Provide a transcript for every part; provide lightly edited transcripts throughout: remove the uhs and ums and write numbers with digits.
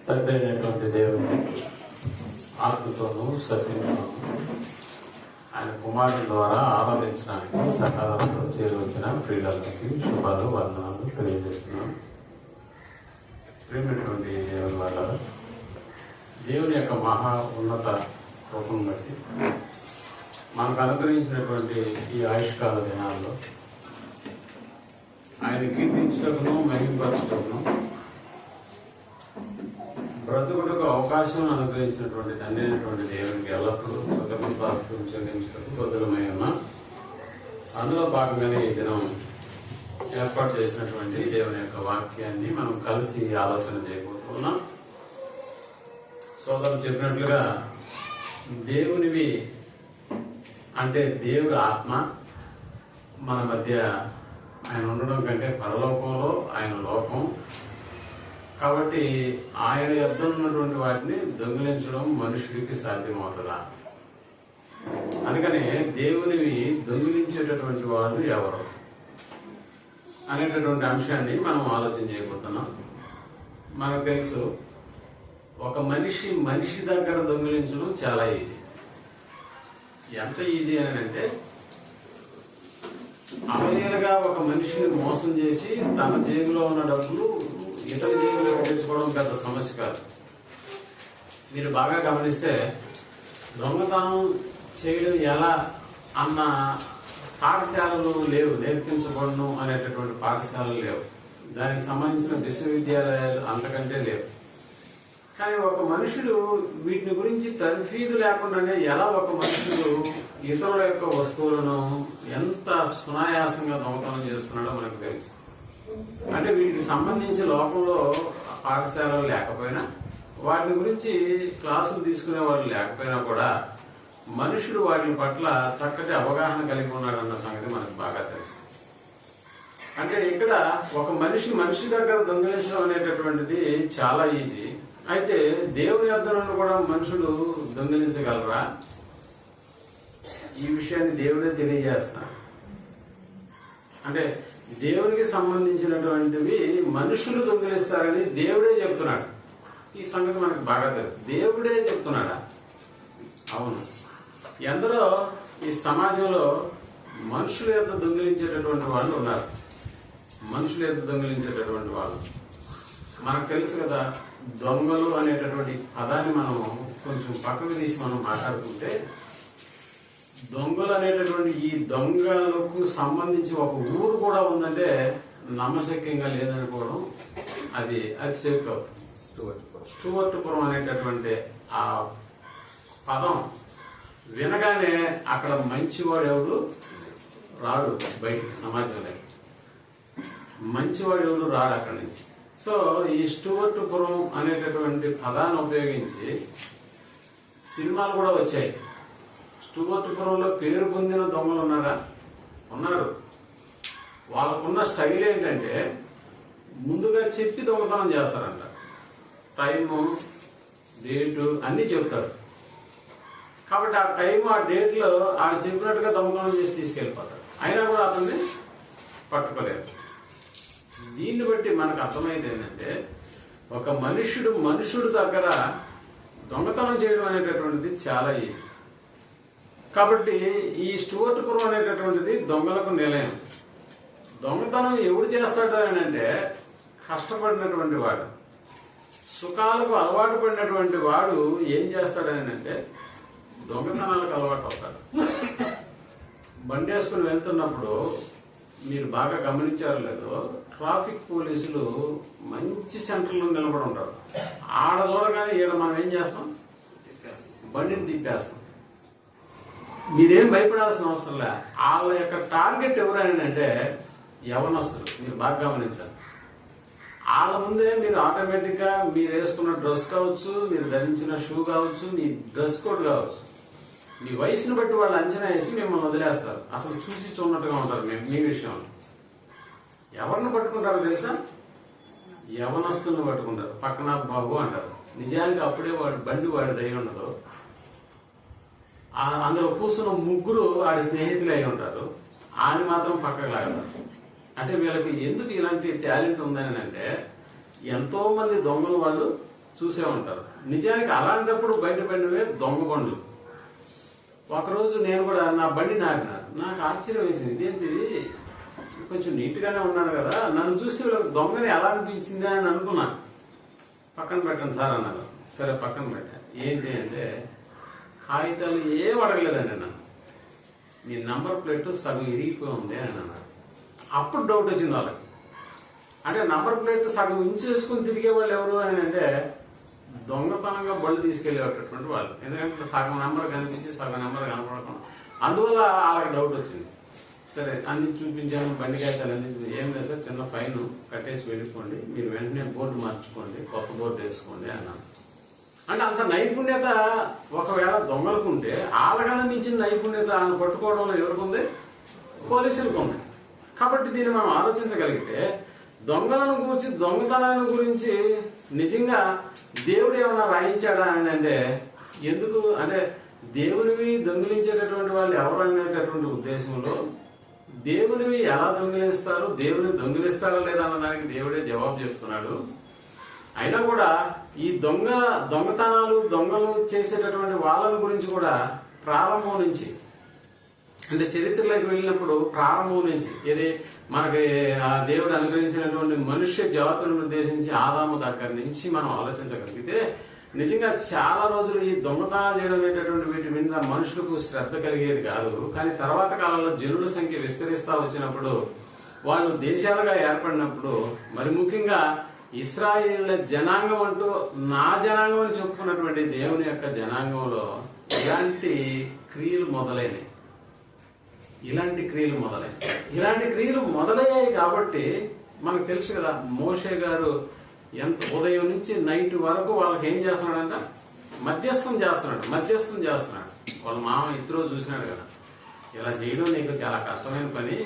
తండ్రి అయినటువంటి దేవుని ఆత్మతోనూ సత్యంతోనూ ఆయన కుమారుని ద్వారా ఆరాధించడానికి సకాలంలో చేరి వచ్చిన ప్రియులకి శుభాలు వందనాలు తెలియజేస్తున్నాం. ప్రియమైనటువంటి దేవుని వల్ల దేవుని యొక్క మహా ఉన్నత రూపం బట్టి మనకు అనుగ్రహించినటువంటి ఈ ఆయుష్కాల దినాల్లో ఆయన కీర్తించటకును మహిమపరచటకును బ్రతుకులకు అవకాశం అనుగ్రహించినటువంటి తండ్రి అయినటువంటి దేవునికి ఎల్లప్పుడూ కృతజ్ఞతాస్తుతులు చెల్లించటకు బదులమై ఉన్నా. అందులో భాగంగానే ఈ దినం ఏర్పాటు చేసినటువంటి దేవుని యొక్క వాక్యాన్ని మనం కలిసి ఆలోచన చేయబోతున్నాం. సోదరులు చెప్పినట్లుగా దేవునివి అంటే దేవుడి ఆత్మ మన మధ్య ఆయన ఉండడం కంటే పరలోకంలో ఆయన లోకం కాబట్టి ఆయన యొద్ద ఉన్నటువంటి వాటిని దొంగిలించడం మనుషుడికి సాధ్యమవుతుందా? అందుకనే దేవునివి దొంగిలించేటటువంటి వాళ్ళు ఎవరు అనేటటువంటి అంశాన్ని మనం ఆలోచన చేయబోతున్నాం. మనకు తెలుసు, ఒక మనిషి దగ్గర దొంగిలించడం చాలా ఈజీ. ఎంత ఈజీ అని అంటే, అవలీలగా ఒక మనిషిని మోసం చేసి తన జేబులో ఉన్న డబ్బులు ఇతర జేబులో తెచ్చుకోవడం పెద్ద సమస్య కాదు. మీరు బాగా గమనిస్తే దొంగతనం చేయడం ఎలా అన్న పాఠశాలలు లేవు, నేర్పించబడను అనేటటువంటి పాఠశాలలు లేవు, దానికి సంబంధించిన విశ్వవిద్యాలయాలు అంతకంటే లేవు. కానీ ఒక మనుషుడు వీటిని గురించి తర్ఫీదు లేకుండానే ఎలా ఒక మనుషుడు ఇతరుల యొక్క వస్తువులను ఎంత సునాయాసంగా దొంగతనం చేస్తున్నాడో మనకు తెలుసు. అంటే వీటికి సంబంధించి లోకంలో పాఠశాలలు లేకపోయినా, వాటి గురించి క్లాసులు తీసుకునే వాళ్ళు లేకపోయినా కూడా మనుషుడు వాటి పట్ల చక్కటి అవగాహన కలిగి ఉన్నాడన్న సంగతి మనకు బాగా తెలుసు. అంటే ఇక్కడ ఒక మనిషి దగ్గర దొంగిలించడం అనేటటువంటిది చాలా ఈజీ. అయితే దేవుని యొద్ద నుండి కూడా మనుషులు దొంగిలించగలరా? ఈ విషయాన్ని దేవుడే తెలియజేస్తున్నాడు. అంటే దేవునికి సంబంధించినటువంటివి మనుషులు దొంగిలిస్తారని దేవుడే చెప్తున్నాడు. ఈ సంగతి మనకు బాగా తెలుసు. దేవుడే చెప్తున్నాడా? అవును. ఎందరో ఈ సమాజంలో మనుషుల యొక్క దొంగిలించేటటువంటి వాళ్ళు ఉన్నారు. మనుషుల యొక్క దొంగిలించేటటువంటి వాళ్ళు మనకు తెలుసు కదా. దొంగలు అనేటటువంటి పదాన్ని మనం కొంచెం పక్కకు తీసి మనం మాట్లాడుకుంటే, దొంగలు అనేటటువంటి ఈ దొంగలకు సంబంధించి ఒక ఊరు కూడా ఉందంటే నమ్మశక్యంగా లేదనుకోవడం అది సేఫ్ అవుతుంది. స్టూవర్ట్పురం అనేటటువంటి ఆ పదం వినగానే అక్కడ మంచివాడు ఎవడు రాడు, బయటికి సమాజంలో మంచివాడు ఎవడు రాడు అక్కడి నుంచి. సో ఈ స్టూవర్ట్పురం అనేటటువంటి పదాన్ని ఉపయోగించి సినిమాలు కూడా వచ్చాయి. స్టూవర్ట్పురంలో పేరు పొందిన దొంగలు ఉన్నారా? ఉన్నారు. వాళ్ళకున్న స్టైల్ ఏంటంటే ముందుగా చెప్పి దొంగతనం చేస్తారంట. టైము, డేటు అన్నీ చెప్తారు. కాబట్టి ఆ టైము, ఆ డేట్లో ఆయన చెప్పినట్టుగా దొంగతనం చేసి తీసుకెళ్ళిపోతారు. అయినా కూడా అతన్ని పట్టుకోలేరు. దీన్ని బట్టి మనకు అర్థమైంది ఏంటంటే, ఒక మనుషుడు దగ్గర దొంగతనం చేయడం అనేటటువంటిది చాలా ఈజీ. కాబట్టి ఈ స్టూవర్ట్పురం అనేటటువంటిది దొంగలకు నిలయం. దొంగతనం ఎవడు చేస్తాడు అని అంటే, కష్టపడినటువంటి వాడు, సుఖాలకు అలవాటు పడినటువంటి వాడు ఏం చేస్తాడని అంటే దొంగతనాలకు అలవాటు అవుతాడు. బండి వేసుకుని వెళ్తున్నప్పుడు మీరు బాగా గమనించారో లేదో, ట్రాఫిక్ పోలీసులు మంచి సెంటర్లో నిలబడి ఉంటారు. ఆడ చూడగానే ఈడ మనం ఏం చేస్తాం? బండిని తిప్పేస్తాం. మీరేం భయపడాల్సిన అవసరం లే. వాళ్ళ యొక్క టార్గెట్ ఎవరైనా అంటే యవనస్తులు. మీరు బాగా గమనించాలి. వాళ్ళ ముందే మీరు ఆటోమేటిక్ గా మీరు వేసుకున్న డ్రెస్ కావచ్చు, మీరు ధరించిన షూ కావచ్చు, మీ డ్రెస్ కోడ్ కావచ్చు, మీ వయసును బట్టి వాళ్ళు అంచనా వేసి మిమ్మల్ని వదిలేస్తారు. అసలు చూసి చూడనట్టుగా ఉంటారు. మీ విషయంలో ఎవరిని పట్టుకుంటారో తెలుసా? యవనస్తులను పట్టుకుంటారు. పక్కన బాబు అంటారు. నిజానికి అప్పుడే బండి వాడి అయి ఉండదు. అందులో కూర్చున్న ముగ్గురు వాడి స్నేహితులు అయి ఉంటారు. ఆయన మాత్రం పక్కకు లాగతారు. అంటే వీళ్ళకి ఎందుకు ఇలాంటి టాలెంట్ ఉందని అంటే, ఎంతో మంది దొంగలు వాళ్ళు చూసే ఉంటారు. నిజానికి అలాంటప్పుడు బయటపడినవే దొంగ బండ్లు. ఒకరోజు నేను కూడా నా బండి నాకినారు. నాకు ఆశ్చర్యం వేసింది, ఇదేంటిది కొంచెం నీట్గానే ఉన్నాను కదా, నన్ను చూసి వీళ్ళకి దొంగని ఎలా అనిపించింది అని అనుకున్నాను. పక్కన పెట్టండి సార్ అన్నారు. సరే పక్కన పెట్టాను. ఏంటి అంటే కాగితాలు ఏం అడగలేదండి నన్ను. మీ నంబర్ ప్లేట్ సగం ఇరిగిపోయి ఉంది అని అన్నారు. అప్పుడు డౌట్ వచ్చింది వాళ్ళకి. అంటే నంబర్ ప్లేట్ సగం ఇంచేసుకుని తిరిగే వాళ్ళు ఎవరు అని అంటే దొంగతనంగా బళ్ళు తీసుకెళ్ళేటటువంటి వాళ్ళు. ఎందుకంటే సగం నెంబర్ కనిపించి సగం నెంబర్ కనపడకుండా, అందువల్ల వాళ్ళకి డౌట్ వచ్చింది. సరే అన్ని చూపించాను, బండి కాగితాలు అన్ని ఏం లేదు సార్, చిన్న ఫైన్ కట్టేసి వెళ్ళిపోండి, మీరు వెంటనే బోర్డు మార్చుకోండి, కొత్త బోర్డు వేసుకోండి అన్నాను. అంటే అంత నైపుణ్యత ఒకవేళ దొంగలకుంటే ఆలకన్నా మించిన నైపుణ్యత ఆయన పట్టుకోవడంలో ఎవరికి పోలీసులకు ఉంది. కాబట్టి దీన్ని మనం ఆలోచించగలిగితే దొంగలను గురించి, దొంగతనాలను గురించి నిజంగా దేవుడు ఏమన్నా రాయించాడా అని అంటే, ఎందుకు అంటే దేవునివి దొంగిలించేటటువంటి వాళ్ళు ఎవరు అనేటటువంటి ఉద్దేశంలో దేవునివి ఎలా దొంగిలిస్తారు, దేవుని దొంగిలిస్తారా లేదా అన్నదానికి దేవుడే జవాబు చెప్తున్నాడు. అయినా కూడా ఈ దొంగతనాలు దొంగలు చేసేటటువంటి వాళ్ళని గురించి కూడా ప్రారంభం నుంచి, అంటే చరిత్రలోకి వెళ్ళినప్పుడు ప్రారంభం నుంచి ఏది మనకి ఆ దేవుడు అనుగ్రహించినటువంటి మనుష్య జాతులను ఉద్దేశించి ఆదాము దగ్గర నుంచి మనం ఆలోచించగలిగితే నిజంగా చాలా రోజులు ఈ దొంగతనాలు చేయడం అనేటటువంటి వీటి మీద మనుషులకు శ్రద్ధ కలిగేది కాదు. కానీ తర్వాత కాలంలో జనుల సంఖ్య విస్తరిస్తా వచ్చినప్పుడు, వాళ్ళు దేశాలుగా ఏర్పడినప్పుడు, మరి ముఖ్యంగా ఇశ్రాయేళ్ల జనాంగం అంటూ నా జనాంగం అని చెప్పుకున్నటువంటి దేవుని యొక్క జనాంగంలో ఇలాంటి క్రియలు మొదలైనవి. ఇలాంటి క్రియలు మొదలయ్యాయి కాబట్టి మనకు తెలుసు కదా, మోషే గారు ఎంత ఉదయం నుంచి నైట్ వరకు వాళ్ళకి ఏం చేస్తున్నాడంట, మధ్యస్థం చేస్తున్నాడు. వాళ్ళ మామ ఇద్దరు చూసినాడు కదా, ఇలా చేయడం నీకు చాలా కష్టమైన పని.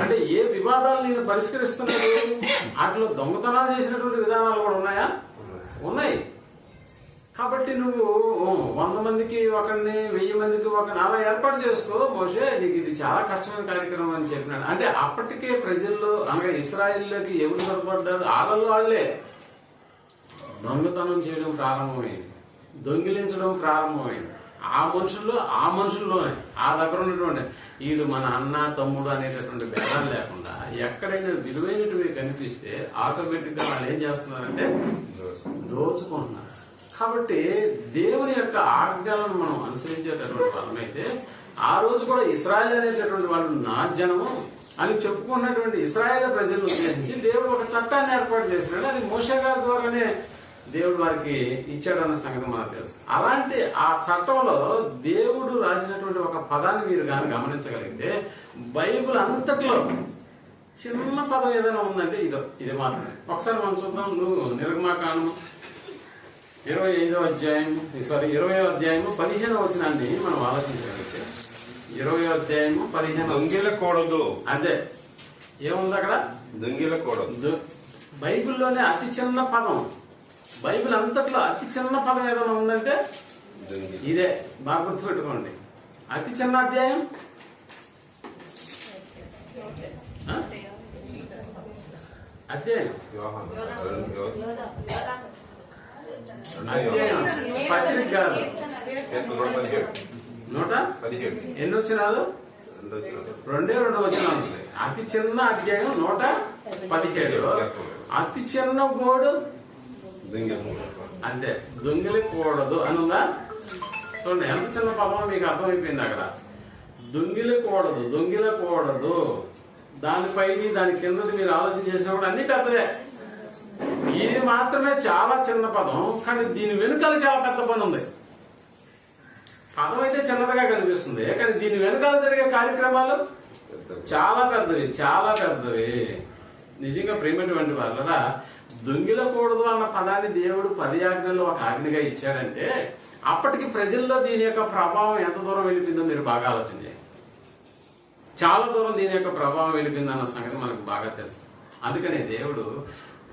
అంటే ఏ వివాదాలు నేను పరిష్కరిస్తున్నాడు, వాటిలో దొంగతనాలు చేసినటువంటి విధానాలు కూడా ఉన్నాయా? ఉన్నాయి. కాబట్టి నువ్వు 100 మందికి ఒకరిని, 1000 మందికి ఒకరిని అలా ఏర్పాటు చేసుకో మోషే, నీకు ఇది చాలా కష్టమైన కార్యక్రమం అని చెప్పినాడు. అంటే అప్పటికే ప్రజల్లో అనగా ఇశ్రాయేలులోకి ఎవరు పొరపడ్డారు, వాళ్ళే దొంగతనం చేయడం ప్రారంభమైంది, దొంగిలించడం ప్రారంభమైంది. ఆ మనుషుల్లోనే ఆ దగ్గర ఉన్నటువంటి వీడు మన అన్న తమ్ముడు అనేటటువంటి భేదాలు లేకుండా ఎక్కడైనా విలువైనవి కనిపిస్తే ఆటోమేటిక్ గా వాళ్ళు ఏం చేస్తున్నారంటే దోచుకుంటున్నారు. కాబట్టి దేవుని యొక్క ఆజ్ఞలను మనం అనుసరించేటటువంటి వాళ్ళమైతే ఆ రోజు కూడా ఇశ్రాయేల్ అనేటటువంటి వాళ్ళు నా జనము అని చెప్పుకున్నటువంటి ఇశ్రాయేల్ ప్రజలను ఉద్దేశించి దేవుడు ఒక చట్టాన్ని ఏర్పాటు చేసినాడు. అది మోషే గారి ద్వారానే దేవుడు వారికి ఇచ్చాడన్న సంగతి మనకు తెలుసు. అలాంటి ఆ చట్టంలో దేవుడు రాసినటువంటి ఒక పదాన్ని మీరు కానీ గమనించగలిగితే బైబిల్ అంతట్లో చిన్న పదం ఏదైనా ఉందంటే ఇది మాత్రమే. ఒకసారి మనం చూద్దాం. నువ్వు నిర్గమాకాండము 20వ అధ్యాయము 15వ వచనాన్ని మనం ఆలోచించగలిగితే 20వ అధ్యాయము 15 దొంగిలకూడదు. అంతే. ఏముంది అక్కడ? దొంగిలకూడదు. బైబిల్లోనే అతి చిన్న పదం, బైబిల్ అంతట్లో అతి చిన్న పదం ఏదైనా ఉందంటే ఇదే. బాగా గుర్తుపెట్టుకోండి. అతి చిన్న అధ్యాయం పత్రిక కాదు. 117 ఎన్ని వచ్చినాలు? 2 వచనాలు. అతి చిన్న అధ్యాయం 117. అతి చిన్న గోడు అంటే దొంగిలకూడదు అని ఉందా? చూడండి ఎంత చిన్న పదం మీకు అర్థమైపోయింది అక్కడ. దొంగిలకూడదు. దానిపైన దాని కిందది మీరు ఆలోచన చేసినప్పుడు అన్ని పెద్దవే. ఇది మాత్రమే చాలా చిన్న పదం, కానీ దీని వెనుకాల చాలా పెద్ద పని ఉంది. పదం అయితే చిన్నదిగా కనిపిస్తుంది, కానీ దీని వెనుకాల జరిగే కార్యక్రమాలు చాలా పెద్దవి. నిజంగా ప్రేమటువంటి వాళ్ళరా, దొంగిలకూడదు అన్న పదాన్ని దేవుడు 10 ఆజ్ఞల్లో ఒక ఆజ్ఞగా ఇచ్చాడంటే అప్పటికి ప్రజల్లో దీని యొక్క ప్రభావం ఎంత దూరం వెళ్ళిపోయిందో మీరు బాగా ఆలోచన చేయండి. చాలా దూరం దీని యొక్క ప్రభావం వెళ్ళిపోయింది అన్న సంగతి మనకు బాగా తెలుసు. అందుకనే దేవుడు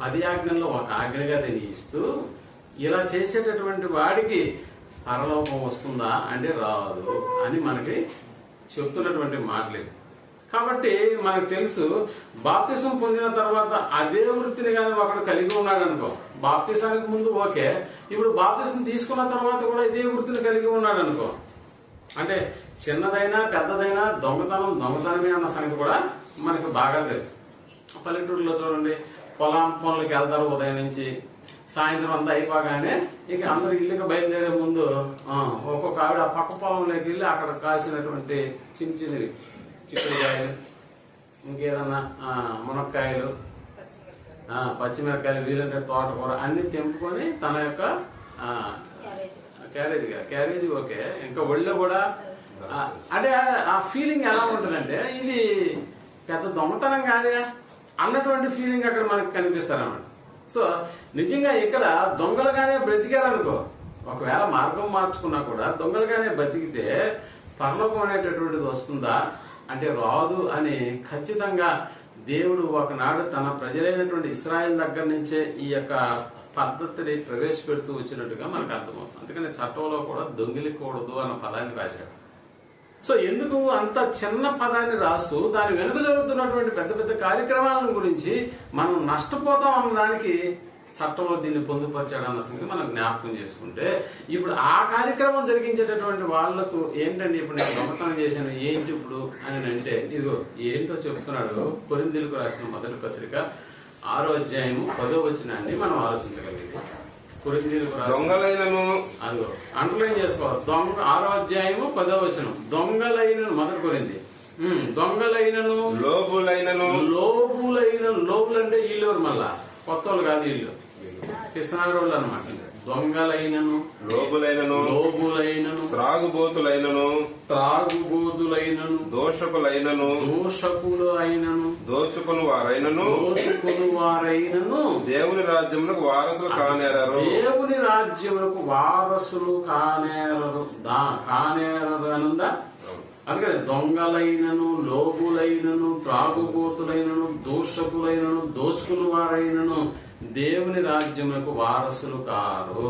10 ఆజ్ఞల్లో ఒక ఆజ్ఞగా దీన్ని ఇస్తూ, ఇలా చేసేటటువంటి వాడికి పరలోకం వస్తుందా అంటే రాదు అని మనకి చెప్తున్నటువంటి మాటలు. కాబట్టి మనకు తెలుసు, బాప్తిసం పొందిన తర్వాత అదే వృత్తిని కానీ ఒకడు కలిగి ఉన్నాడు అనుకో, బాప్తిసానికి ముందు ఓకే, ఇప్పుడు బాప్తిసం తీసుకున్న తర్వాత కూడా ఇదే వృత్తిని కలిగి ఉన్నాడు అనుకో, అంటే చిన్నదైనా పెద్దదైనా దొంగతనమే అన్న సంగతి కూడా మనకు బాగా తెలుసు. పల్లెటూరులో చూడండి, పొలం పనులకి వెళ్తారు ఉదయం నుంచి, సాయంత్రం అంతా అయిపోగానే ఇక అందరు ఇల్లుకి బయలుదేరే ముందు ఒక్కొక్క ఆవిడ ఆ పక్క పొలంలోకి వెళ్ళి అక్కడ కాసినటువంటి చిన్నవి చిక్కుడుకాయలు, ఇంకేదన్నా మునక్కాయలు, పచ్చిమిరకాయలు, వీలంటే తోటకూర అన్ని తెంపుకొని తన యొక్క క్యారేజీ ఓకే, ఇంకా ఒళ్ళో కూడా అంటే ఆ ఫీలింగ్ ఎలా ఉంటుందంటే ఇది పెద్ద దొంగతనం కాదే అన్నటువంటి ఫీలింగ్ అక్కడ మనకు కనిపిస్తారన్నమాట. సో నిజంగా ఇక్కడ దొంగలుగానే బ్రతికారనుకో, ఒకవేళ మార్గం మార్చుకున్నా కూడా దొంగలుగానే బతికితే పరలోకం అనేటటువంటిది వస్తుందా అంటే రాదు అని ఖచ్చితంగా దేవుడు ఒకనాడు తన ప్రజలైనటువంటి ఇశ్రాయేల్ దగ్గర నుంచే ఈ యొక్క పద్ధతిని ప్రవేశపెడుతూ వచ్చినట్టుగా మనకు అర్థమవుతుంది. అందుకని చట్టంలో కూడా దొంగిలికూడదు అన్న పదాన్ని రాశాడు. సో ఎందుకు అంత చిన్న పదాన్ని రాస్తూ దాని వెనుక జరుగుతున్నటువంటి పెద్ద పెద్ద కార్యక్రమాల గురించి మనం నష్టపోతాం అన్నదానికి చట్టంలో దీన్ని పొందుపరిచాడు అన్న సంగతి మనం జ్ఞాపకం చేసుకుంటే, ఇప్పుడు ఆ కార్యక్రమం జరిగించేటటువంటి వాళ్లకు ఏంటంటే ఇప్పుడు నేను దొంగతనం చేశాను ఏంటి ఇప్పుడు అని అంటే ఇదిగో ఏంటో చెప్తున్నాడు. కొరింథీయులకు రాసిన మొదటి పత్రిక 6వ అధ్యాయము 10వ వచనాన్ని మనం ఆలోచించగలిగింది. కొరింథీయులకు దొంగలైనను అదిగో అండర్లైన్ చేసుకోవాలి. 6వ అధ్యాయము 10వ వచనం, దొంగలైనను మొదటి కొరింథీ, దొంగలైనను లోబులు అంటే వీళ్ళు మళ్ళా కొత్త వాళ్ళు కాదు, వీళ్ళు కిసనారోళ్ళు అనమాట. దొంగలైనను లోబులైనను త్రాగుబోతులైనను దోషకులైనను దోచుకుని వారైనను దేవుని రాజ్యమునకు వారసులు కానేరరు అనుందా. అందుకని దొంగలైనను లోబులైనను త్రాగుబోతులైనను దోషకులైనను దోచుకుని వారైనను దేవుని రాజ్యములకు వారసులు కారు.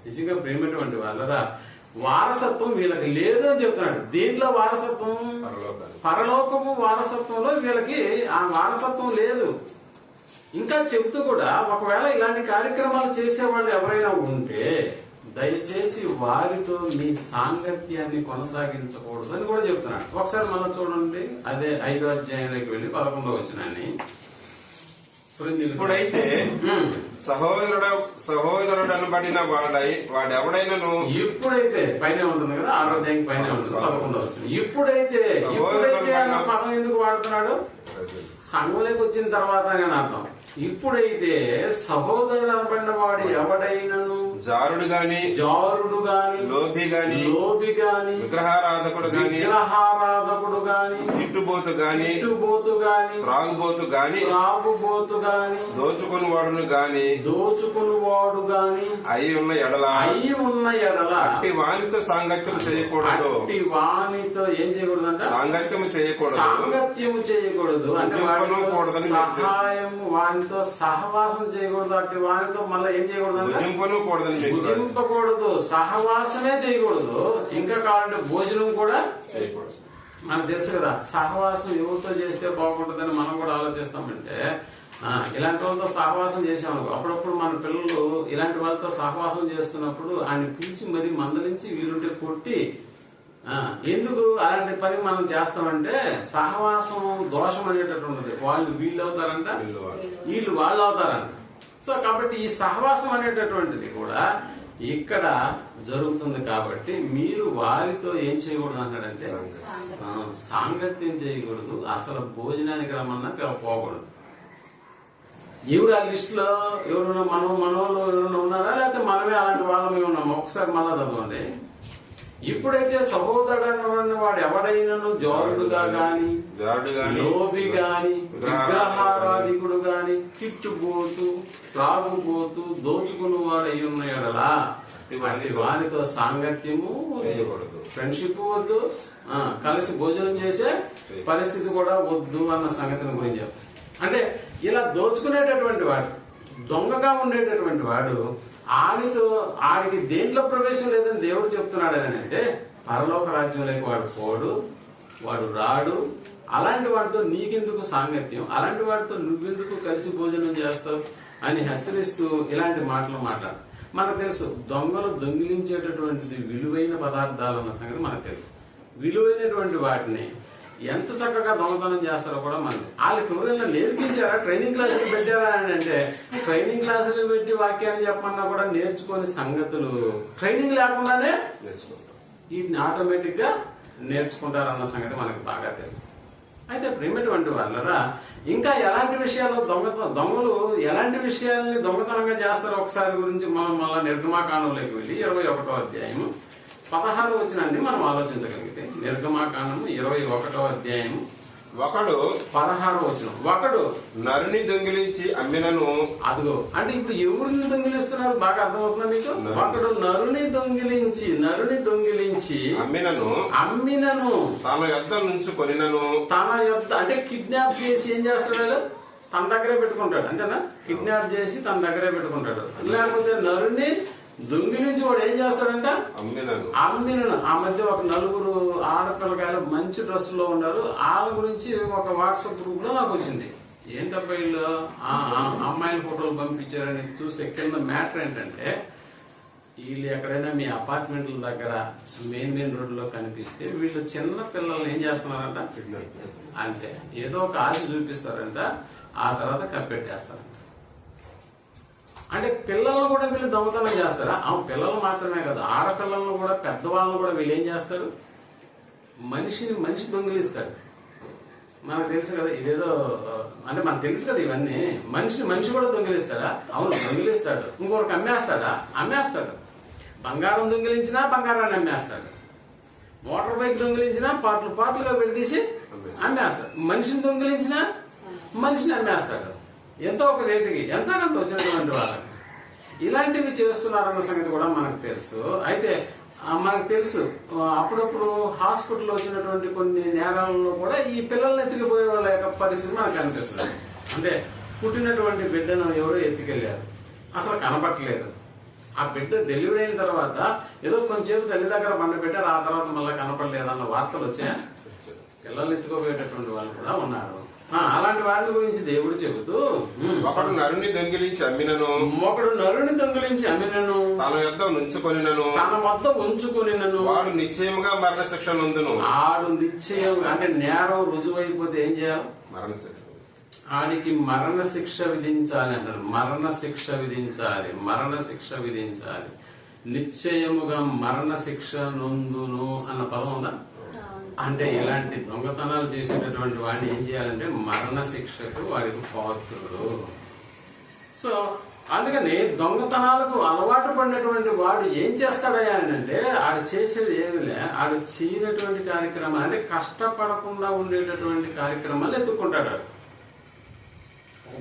నిజంగా ప్రేమటువంటి వాళ్ళరా, వారసత్వం వీళ్ళకి లేదు అని చెప్తున్నాడు. దీంట్లో వారసత్వం పరలోకపు వారసత్వంలో వీళ్ళకి ఆ వారసత్వం లేదు. ఇంకా చెప్తూ కూడా ఒకవేళ ఇలాంటి కార్యక్రమాలు చేసే వాళ్ళు ఎవరైనా ఉంటే దయచేసి వారితో మీ సాంగత్యాన్ని కొనసాగించకూడదు అని కూడా చెప్తున్నాడు. ఒకసారి మనం చూడండి, అదే 5వ అధ్యాయంలోకి వెళ్ళి 11వ వచనాన్ని. ఇప్పుడైతే సహోదరుడు అనబడిన వాడెవడైనను, ఇప్పుడైతే పైన ఉంటుంది కదా, 6వ అధ్యాయం పైన ఉంటుంది 11వ వచనం. ఇప్పుడైతే అన్న పదం ఎందుకు వాడుతున్నాడు? సంఘంలోకి వచ్చిన తర్వాత అని అర్థం. ఇప్పుడైతే సహోదరుడు అనబడిన వాడు ఎవడైనను జారుడు గాని లోభి గాని విగ్రహారాధకుడు గాని ఇట్టుబోతు గాని త్రాగుబోతు గాని దోచుకుని వాడు గాని అయి ఉన్న ఎడల అట్టి వానితో సాంగత్యం చేయకూడదు. ఏం చేయకూడదు? సాంగత్యం చేయకూడదు. అంటే సహాయం వానితో సహవాసం చేయకూడదు. అట్టి వానితో మళ్ళీ ఏం చేయకూడదు? భుజింపకూడదు, సహవాసమే చేయకూడదు. ఇంకా కావాలంటే భోజనం కూడా చేయకూడదు. మనకు తెలుసు కదా, సహవాసం ఎవరితో చేస్తే బాగుంటుందని మనం కూడా ఆలోచిస్తామంటే, ఇలాంటి వాళ్ళతో సహవాసం చేసామనుకో, అప్పుడప్పుడు మన పిల్లలు ఇలాంటి వాళ్ళతో సహవాసం చేస్తున్నప్పుడు ఆయన పిలిచి మరీ మందలించి వీలుంటే కొట్టి, ఎందుకు అలాంటి పని మనం చేస్తామంటే సహవాసం దోషం అనేటటువంటిది. వీళ్ళు అవుతారంట, వీళ్ళు వాళ్ళు అవుతారంట. సో కాబట్టి ఈ సహవాసం అనేటటువంటిది కూడా ఇక్కడ జరుగుతుంది. కాబట్టి మీరు వారితో ఏం చేయకూడదు అంటాడంటే సాంగత్యం చేయకూడదు. అసలు భోజనానికి రమ్మన్నా పోకూడదు. ఎవరు ఆ లిస్ట్ లో ఎవరున్నా మనోళ్ళు ఎవరైనా ఉన్నారా, లేకపోతే మనమే అలాంటి వాళ్ళమే ఉన్నామా? ఒకసారి మళ్ళా చదవండి. ఇప్పుడైతే సహోదరుడు వాడు ఎవడైనను జారుడుగా గాని లోబి గాని విగ్రహారాధికుడు గాని తిట్టుబోతు త్రాగుబోతు దోచుకుని వాడు అయి ఉన్న ఎడలా వారితో సాంగత్యము ఫ్రెండ్షిప్ వద్దు, కలిసి భోజనం చేసే పరిస్థితి కూడా వద్దు అన్న సంగతిని గురించి చెప్తాను. అంటే ఇలా దోచుకునేటటువంటి వాడు, దొంగగా ఉండేటటువంటి వాడు, ఆడికి దేంట్లో ప్రవేశం లేదని దేవుడు చెప్తున్నాడు అని అంటే పరలోక రాజ్యంలోకి వాడు పోడు, వాడు రాడు. అలాంటి వాడితో నీకెందుకు సాంగత్యం? అలాంటి వాడితో నువ్వెందుకు కలిసి భోజనం చేస్తావు అని హెచ్చరిస్తూ ఇలాంటి మాటలు మాట్లాడు. మనకు తెలుసు దొంగలు దొంగిలించేటటువంటిది విలువైన పదార్థాలు అన్న సంగతి మనకు తెలుసు. విలువైనటువంటి వాటిని ఎంత చక్కగా దొంగతనం చేస్తారో కూడా మనకి వాళ్ళకి ఎవరైనా నేర్పించారా, ట్రైనింగ్ క్లాసులు పెట్టారా అని అంటే ట్రైనింగ్ క్లాసులు పెట్టి వాక్యాన్ని చెప్పమన్నా కూడా నేర్చుకునే సంగతులు ట్రైనింగ్ లేకుండానే వీటిని ఆటోమేటిక్ గా నేర్చుకుంటారన్న సంగతి మనకు బాగా తెలుసు. అయితే ప్రేమటువంటి వాళ్ళరా ఇంకా ఎలాంటి విషయాలు దొంగలు ఎలాంటి విషయాల్ని దొంగతనంగా చేస్తారో ఒకసారి గురించి మనం మళ్ళా నిర్గమాకాండంలోకి వెళ్ళి 21వ అధ్యాయము 16 వచనాన్ని మనం ఆలోచించగలిగితే, నిర్గమాకాండము 21వ అధ్యాయము 16వ వచనం. ఒకడు నరుని దొంగిలించి అమ్మినను. అదిగో అంటే ఇప్పుడు ఎవరిని దొంగిలిస్తున్నారు బాగా అర్థమవుతుందా మీకు? ఒకడు నరుని దొంగిలించి అమ్మినను తన యొద్ద నుంచుకొనినను. తన యొద్ద అంటే కిడ్నాప్ చేసి ఏం చేస్తాడు? తన దగ్గరే పెట్టుకుంటాడు అంతేనా? కిడ్నాప్ చేసి తన దగ్గరే పెట్టుకుంటాడు. లేకపోతే నరుని దొంగిలించి వాడు ఏం చేస్తాడంట? అమ్మినను. ఆ మధ్య ఒక నలుగురు ఆడపిల్లకాయలు మంచి డ్రెస్సులో ఉన్నారు. వాళ్ళ గురించి ఒక వాట్సాప్ గ్రూప్ లో నాకు వచ్చింది. ఏంటబ్బా వీళ్ళు అమ్మాయిల ఫోటోలు పంపించారని చూస్తే కింద మ్యాటర్ ఏంటంటే, వీళ్ళు ఎక్కడైనా మీ అపార్ట్మెంట్ల దగ్గర మెయిన్ రోడ్ లో కనిపిస్తే వీళ్ళు చిన్న పిల్లల్ని ఏం చేస్తున్నారంట? అంతే, ఏదో ఒక ఆశ చూపిస్తారంట, ఆ తర్వాత కప్పెట్టేస్తారంట. అంటే పిల్లలను కూడా వీళ్ళు దొంగతనం చేస్తారా? పిల్లలు మాత్రమే కదా, ఆడపిల్లలను కూడా పెద్దవాళ్ళను కూడా వీళ్ళు ఏం చేస్తారు? మనిషి దొంగిలిస్తాడు. మనకు తెలుసు కదా ఇదేదో, అంటే మనకు తెలుసు కదా ఇవన్నీ. మనిషి కూడా దొంగిలిస్తాడా? అవును, దొంగిలిస్తాడు. ఇంకొకరికి అమ్మేస్తాడు. బంగారం దొంగిలించినా బంగారాన్ని అమ్మేస్తాడు. మోటార్ బైక్ దొంగిలించినా పార్ట్లుగా విడదీసి అమ్మేస్తాడు. మనిషిని దొంగిలించినా మనిషిని అమ్మేస్తాడు. ఎంతో ఒక రేటుకి ఎంతకంత వచ్చినటువంటి వాళ్ళకి ఇలాంటివి చేస్తున్నారన్న సంగతి కూడా మనకు తెలుసు. అయితే మనకు తెలుసు అప్పుడప్పుడు హాస్పిటల్లో వచ్చినటువంటి కొన్ని నేరాలలో కూడా ఈ పిల్లల్ని ఎత్తుకుపోయే వాళ్ళ యొక్క పరిస్థితి మనకు కనిపిస్తుంది. అంటే పుట్టినటువంటి బిడ్డను ఎవరో ఎత్తుకెళ్లారు, అసలు కనపట్టలేదు. ఆ బిడ్డ డెలివరీ అయిన తర్వాత ఏదో కొంచెం తల్లి దగ్గర బండ పెట్టారు, ఆ తర్వాత మళ్ళీ కనపడలేదన్న వార్తలు వచ్చాయి. పిల్లల్ని ఎత్తుకోపోయేటటువంటి వాళ్ళు కూడా ఉన్నారు. అలాంటి వాటి గురించి దేవుడు చెబుతూ, ఒకడు నరుని దొంగిలించి అమ్మినను. తన యొద్ద ఉంచుకొనినను. వాడు నిశ్చయముగా మరణశిక్ష నందును. అంటే నేరం రుజువైపోతే ఏం చేయాలి? మరణశిక్ష. ఆడికి మరణశిక్ష విధించాలి అంటారు. మరణశిక్ష విధించాలి. నిశ్చయముగా మరణశిక్ష నొందును అన్న పదం ఉందా? అంటే ఇలాంటి దొంగతనాలు చేసేటటువంటి వాడిని ఏం చేయాలంటే మరణ శిక్షకు వాడికి పాత్రుడు. సో అందుకని దొంగతనాలకు అలవాటు పడినటువంటి వాడు ఏం చేస్తాడయ్యా అంటే, ఆడు చేసేది ఏమిలే, ఆడు చేయనటువంటి కార్యక్రమాలు అంటే కష్టపడకుండా ఉండేటటువంటి కార్యక్రమాలు ఎత్తుక్కుంటాడు.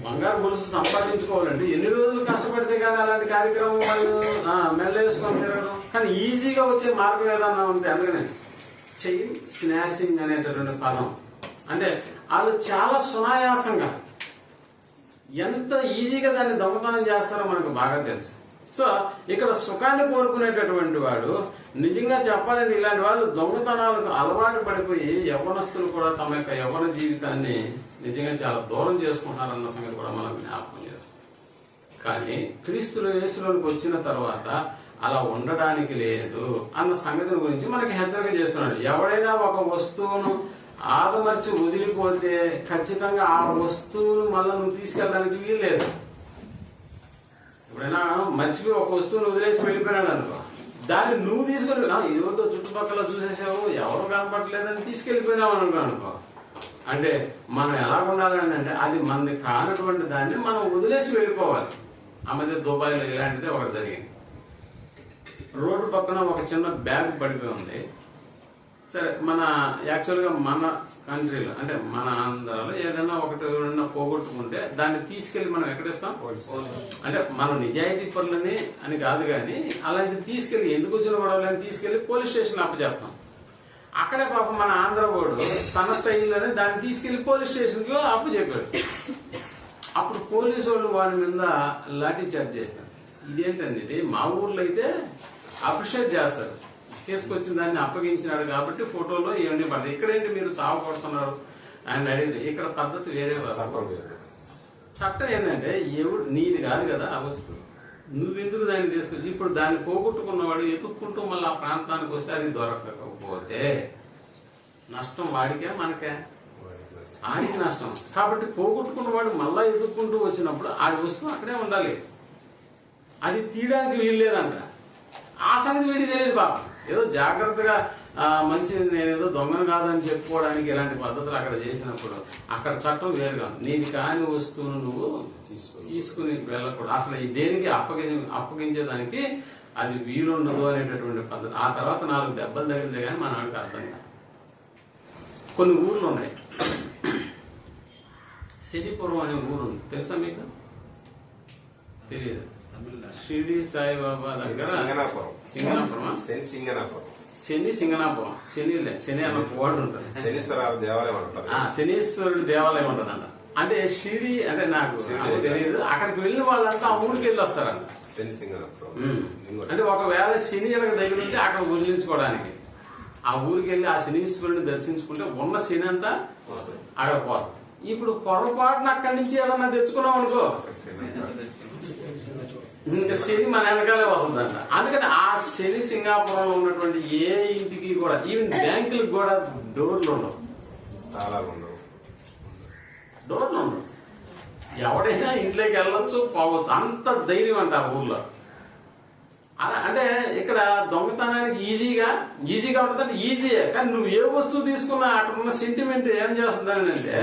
బంగారు గొలుసు సంపాదించుకోవాలంటే ఎన్ని రోజులు కష్టపడితే కానీ అలాంటి కార్యక్రమం వాళ్ళు మెల్ల వేసుకొని తిరగడం. కానీ ఈజీగా వచ్చే మార్గం ఏదన్నా ఉంటే, అందుకనే చైన్ స్నాచింగ్ అనేటటువంటి పదం అంటే వాళ్ళు చాలా సునాయాసంగా ఎంత ఈజీగా దాన్ని దొంగతనం చేస్తారో మనకు బాగా తెలుసు. సో ఇక్కడ సుఖాన్ని కోరుకునేటటువంటి వాడు నిజంగా చెప్పాలంటే ఇలాంటి వాళ్ళు దొంగతనాలకు అలవాటు పడిపోయి యవ్వనస్తులు కూడా తమ యొక్క యవ్వన జీవితాన్ని నిజంగా చాలా దూరం చేసుకుంటారన్న సంగతి కూడా మనం జ్ఞాపకం చేసుకుంటాం. కానీ క్రీస్తుల యేసులోనికి వచ్చిన తర్వాత అలా ఉండడానికి లేదు అన్న సంగతిని గురించి మనకి హెచ్చరిక చేస్తున్నాడు. ఎవడైనా ఒక వస్తువును ఆదమర్చి వదిలిపోతే ఖచ్చితంగా ఆ వస్తువును మళ్ళీ నువ్వు తీసుకెళ్ళడానికి వీల్లేదు. ఎప్పుడైనా మర్చిపోయి ఒక వస్తువును వదిలేసి వెళ్ళిపోయినాడు అనుకో, దాన్ని నువ్వు తీసుకొని ఎవరితో చుట్టుపక్కల చూసేసావు, ఎవరు కనపడలేదని తీసుకెళ్లిపోయినావు అనుకో, అంటే మనం ఎలా ఉండాలని అంటే అది మనది కానటువంటి దాన్ని మనం వదిలేసి వెళ్ళిపోవాలి. ఆ మధ్య దుబాయ్లో ఇలాంటిదే ఒకటి జరిగింది. రోడ్డు పక్కన ఒక చిన్న బ్యాగ్ పడిపోయి ఉంది. సరే, యాక్చువల్గా మన కంట్రీలో అంటే మన ఆంధ్రాలో ఏదైనా ఒకటి ఎవరైనా పోగొట్టుకుంటే దాన్ని తీసుకెళ్లి మనం ఎక్కడిస్తాం? అంటే మనం నిజాయితీ పనులని అని కాదు, కానీ అలాంటివి తీసుకెళ్లి ఎందుకు వచ్చిన గొడవలని తీసుకెళ్లి పోలీస్ స్టేషన్ అప్పచెప్తాం. అక్కడే పాపం మన ఆంధ్ర వాడు తన స్టైల్లోనే దాన్ని తీసుకెళ్లి పోలీస్ స్టేషన్ లో అప్పచెప్పాడు. అప్పుడు పోలీసు వాళ్ళు వాడి మీద లాఠీ చార్జ్ చేశారు. ఇదేంటండి ఇది, మా ఊర్లో అయితే అప్రిషియేట్ చేస్తారు, తీసుకొచ్చిన దాన్ని అప్పగించినాడు కాబట్టి ఫోటోలో ఇవన్నీ పడతాయి. ఇక్కడేంటి మీరు చావ కొడుతున్నారు అని అడిగింది. ఇక్కడ పద్ధతి వేరే, చట్టం ఏంటంటే ఎవడు నీది కాదు కదా ఆ వస్తువు, నువ్వెందుకు దాన్ని తీసుకొచ్చి ఇప్పుడు దాన్ని పోగొట్టుకున్నవాడు ఎత్తుక్కుంటూ మళ్ళీ ఆ ప్రాంతానికి వస్తే అది దొరకకపోతే నష్టం వాడికే మనకే, ఆడికి నష్టం. కాబట్టి పోగొట్టుకున్నవాడు మళ్ళా ఎదుర్కొంటూ వచ్చినప్పుడు ఆ వస్తువు అక్కడే ఉండాలి, అది తీయడానికి వీలు లేదంట. ఆ సంగతి వీడికి తెలియదు పాప. ఏదో జాగ్రత్తగా మంచి నేనేదో దొంగను కాదని చెప్పుకోవడానికి ఇలాంటి పద్ధతులు అక్కడ చేసినప్పుడు అక్కడ చట్టం వేరుగా నీది కాని వస్తువును నువ్వు తీసుకుని వెళ్ళకూడదు. అసలు ఈ దేనికి అప్పగించేదానికి అది వీలుండదు అనేటటువంటి పద్ధతి. ఆ తర్వాత 4 దెబ్బలు తగిలితే కానీ మన వాడికి అర్థం కాదు. కొన్ని ఊర్లు ఉన్నాయి. సిరిపురం అనే ఊరు ఉంది, తెలుసా మీకు? తెలియదు. షిరిడి సాయిబాబా దగ్గర సింగనాపురం, సింగనాపురం, శని అన్న వాడు ఉంటుంది, శనీశ్వరుడు దేవాలయం ఉంటదంట. అంటే షిరిడి అంటే నాకు తెలియదు. అక్కడికి వెళ్ళిన వాళ్ళంతా ఆ ఊరికి వెళ్ళి వస్తారంట. అంటే ఒకవేళ శని ఎలాగ తగిలింటే అక్కడ వదిలించుకోవడానికి ఆ ఊరికి వెళ్ళి ఆ శనీశ్వరుని దర్శించుకుంటే ఉన్న శని అంతా అక్కడ పోతుంది. ఇప్పుడు పొరపాటున అక్కడి నుంచి ఏదన్నా తెచ్చుకున్నాం అనుకో ఇంకా శని మన వెనకాలే వస్తుందంట. అందుకని ఆ శని సింగాపురంలో ఉన్నటువంటి ఏ ఇంటికి కూడా, ఈవెన్ బ్యాంకులకు కూడా డోర్లు ఉండవు. ఎవడైనా ఇంట్లోకి వెళ్ళొచ్చు, పోవచ్చు, అంత ధైర్యం అంట ఆ ఊర్లో. అంటే ఇక్కడ దొంగతనానికి ఈజీగా ఉంటుందంటే ఈజీయే, కానీ నువ్వు ఏ వస్తువు తీసుకున్నా అక్కడ ఉన్న సెంటిమెంట్ ఏం చేస్తుందని అంటే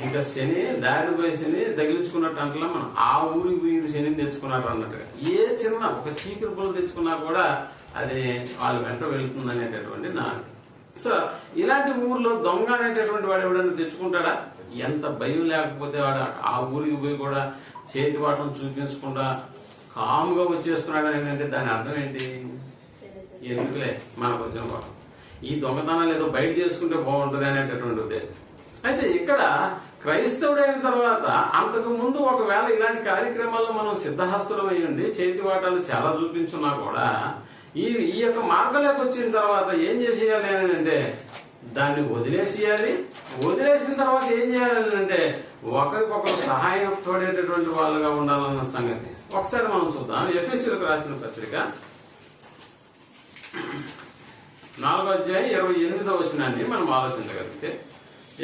ఇంకా శని దారి పోయి శని తగిలించుకున్నట్టు అంటే మనం ఆ ఊరికి వీడు శని తెచ్చుకున్నారు అన్నట్టుగా. ఏ చిన్న ఒక చీకటి పుల్ల తెచ్చుకున్నా కూడా అది వాళ్ళ వెంట వెళ్తుంది అనేటటువంటి నా. సో ఇలాంటి ఊర్లో దొంగ అనేటటువంటి వాడు ఎవడైనా తెచ్చుకుంటాడా? ఎంత భయం లేకపోతే వాడు ఆ ఊరికి పోయి కూడా చేతి వాటం చూపించకుండా కాముగా వచ్చేస్తున్నాడు ఏంటంటే దాని అర్థం ఏంటి? ఎందుకులే మనకు వచ్చిన పాఠం, ఈ దొంగతనాలు ఏదో బయట చేసుకుంటే బాగుంటుంది అనేటటువంటి ఉద్దేశం. అయితే ఇక్కడ క్రైస్తవుడైన తర్వాత అంతకు ముందు ఒకవేళ ఇలాంటి కార్యక్రమాల్లో మనం సిద్ధహస్తులం అయ్యండి చేతి వాటాలు చాలా చూపించున్నా కూడా ఈ యొక్క మార్గంలోకి వచ్చిన తర్వాత ఏం చేసేయాలి అని అంటే దాన్ని వదిలేసేయాలి. వదిలేసిన తర్వాత ఏం చేయాలి అంటే ఒకరికొకరు సహాయం తోడేటటువంటి వాళ్ళుగా ఉండాలన్న సంగతి ఒకసారి మనం చూద్దాం. ఎఫెసీయులకు రాసిన పత్రిక 4వ అధ్యాయం 28వ వచనాన్ని మనం ఆలోచించగలిగితే,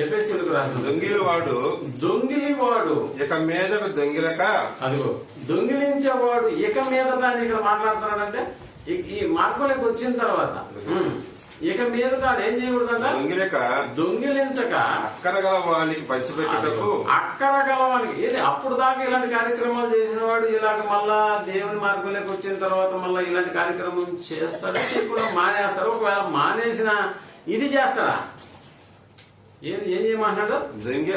ఎఫెసీయులకు రాసిన దొంగిలివాడు ఇక మీదట దొంగిలక, అదిగో దొంగిలించేవాడు ఇక మీద దాన్ని ఇక్కడ మాట్లాడుతున్నాడంటే ఈ మార్గంలోకి వచ్చిన తర్వాత ఇక మీద ఏం చేయకూడదంట? దొంగిలించక అక్కరగల వానికి పంచిపెట్టుటకు, అక్కరగల వానికి ఏది అప్పుడు దాకా ఇలాంటి కార్యక్రమాలు చేసిన వాడు ఇలాగ మళ్ళా దేవుని మార్గంలోకి వచ్చిన తర్వాత మళ్ళా ఇలాంటి కార్యక్రమం చేస్తాడు, చేయకుండా మానేస్తాడు. ఒకవేళ మానేసిన ఇది చేస్తాడా? ఏం చేయమంటున్నాడు?